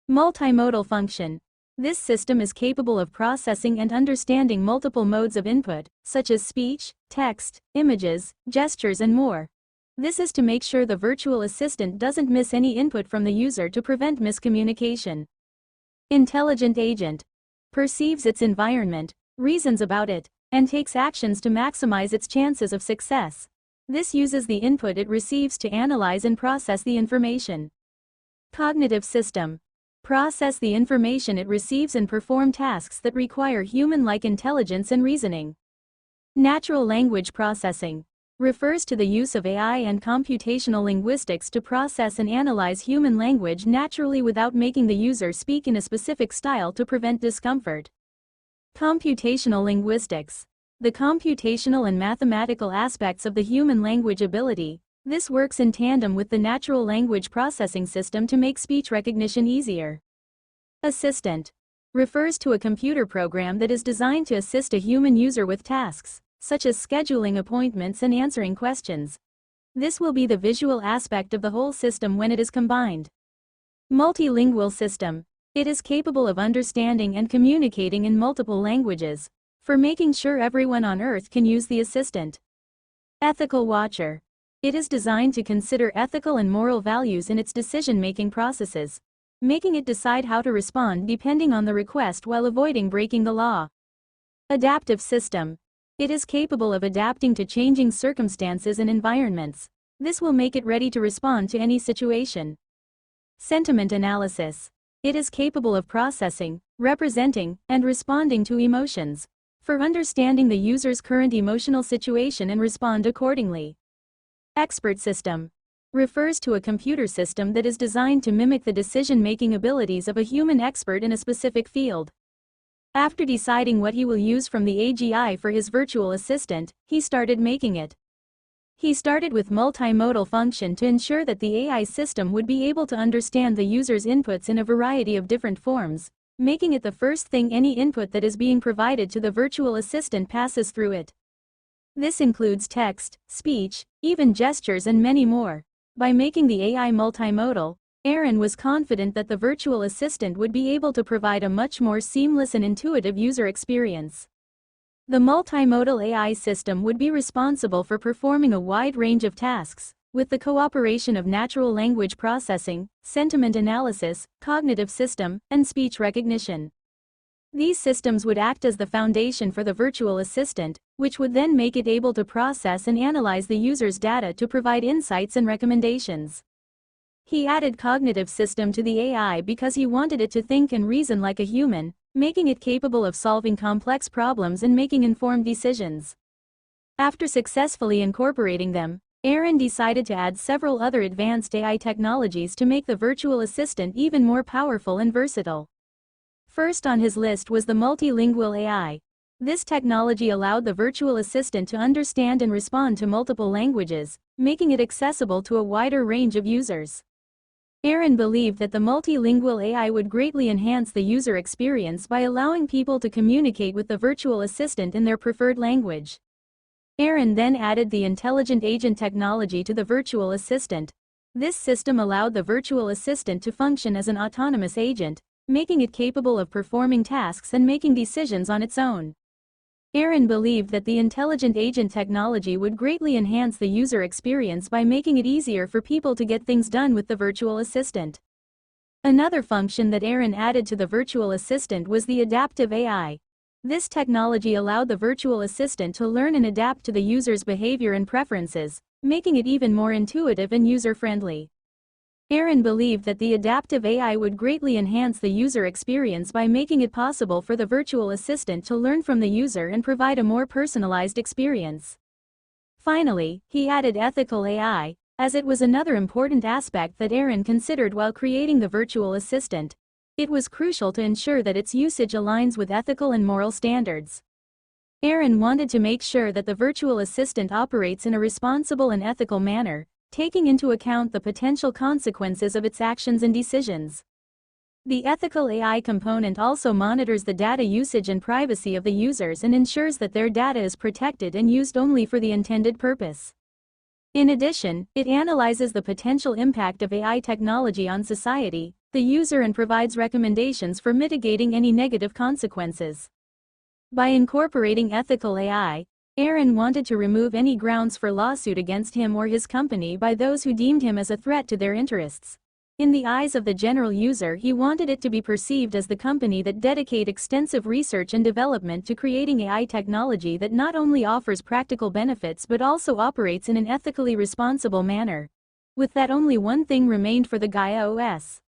Speaker 1: Multimodal function. This system is capable of processing and understanding multiple modes of input, such as speech, text, images, gestures and more. This is to make sure the virtual assistant doesn't miss any input from the user to prevent miscommunication. Intelligent agent. Perceives its environment, reasons about it, and takes actions to maximize its chances of success. This uses the input it receives to analyze and process the information. Cognitive system. Process the information it receives and perform tasks that require human-like intelligence and reasoning. Natural language processing. Refers to the use of AI and computational linguistics to process and analyze human language naturally without making the user speak in a specific style to prevent discomfort. Computational linguistics. The computational and mathematical aspects of the human language ability. This works in tandem with the natural language processing system to make speech recognition easier. Assistant. Refers to a computer program that is designed to assist a human user with tasks, such as scheduling appointments and answering questions. This will be the visual aspect of the whole system when it is combined. Multilingual system. It is capable of understanding and communicating in multiple languages, for making sure everyone on Earth can use the assistant. Ethical watcher. It is designed to consider ethical and moral values in its decision-making processes, making it decide how to respond depending on the request while avoiding breaking the law. Adaptive system. It is capable of adapting to changing circumstances and environments. This will make it ready to respond to any situation. Sentiment analysis. It is capable of processing, representing, and responding to emotions, for understanding the user's current emotional situation and respond accordingly. Expert system. Refers to a computer system that is designed to mimic the decision-making abilities of a human expert in a specific field. After deciding what he will use from the AGI for his virtual assistant, he started making it. He started with multimodal function to ensure that the AI system would be able to understand the user's inputs in a variety of different forms, making it the first thing any input that is being provided to the virtual assistant passes through it. This includes text, speech, even gestures and many more. By making the AI multimodal, Aaron was confident that the virtual assistant would be able to provide a much more seamless and intuitive user experience. The multimodal AI system would be responsible for performing a wide range of tasks, with the cooperation of natural language processing, sentiment analysis, cognitive system, and speech recognition. These systems would act as the foundation for the virtual assistant, which would then make it able to process and analyze the user's data to provide insights and recommendations. He added cognitive system to the AI because he wanted it to think and reason like a human, making it capable of solving complex problems and making informed decisions. After successfully incorporating them, Aaron decided to add several other advanced AI technologies to make the virtual assistant even more powerful and versatile. First on his list was the multilingual AI. This technology allowed the virtual assistant to understand and respond to multiple languages, making it accessible to a wider range of users. Aaron believed that the multilingual AI would greatly enhance the user experience by allowing people to communicate with the virtual assistant in their preferred language. Aaron then added the intelligent agent technology to the virtual assistant. This system allowed the virtual assistant to function as an autonomous agent, making it capable of performing tasks and making decisions on its own. Aaron believed that the intelligent agent technology would greatly enhance the user experience by making it easier for people to get things done with the virtual assistant. Another function that Aaron added to the virtual assistant was the adaptive AI. This technology allowed the virtual assistant to learn and adapt to the user's behavior and preferences, making it even more intuitive and user-friendly. Aaron believed that the adaptive AI would greatly enhance the user experience by making it possible for the virtual assistant to learn from the user and provide a more personalized experience. Finally, he added ethical AI, as it was another important aspect that Aaron considered while creating the virtual assistant. It was crucial to ensure that its usage aligns with ethical and moral standards. Aaron wanted to make sure that the virtual assistant operates in a responsible and ethical manner, taking into account the potential consequences of its actions and decisions. The ethical AI component also monitors the data usage and privacy of the users and ensures that their data is protected and used only for the intended purpose. In addition, it analyzes the potential impact of AI technology on society, the user, and provides recommendations for mitigating any negative consequences. By incorporating ethical AI, Aaron wanted to remove any grounds for lawsuit against him or his company by those who deemed him as a threat to their interests. In the eyes of the general user, he wanted it to be perceived as the company that dedicate extensive research and development to creating AI technology that not only offers practical benefits but also operates in an ethically responsible manner. With that, only one thing remained for the Gaia OS.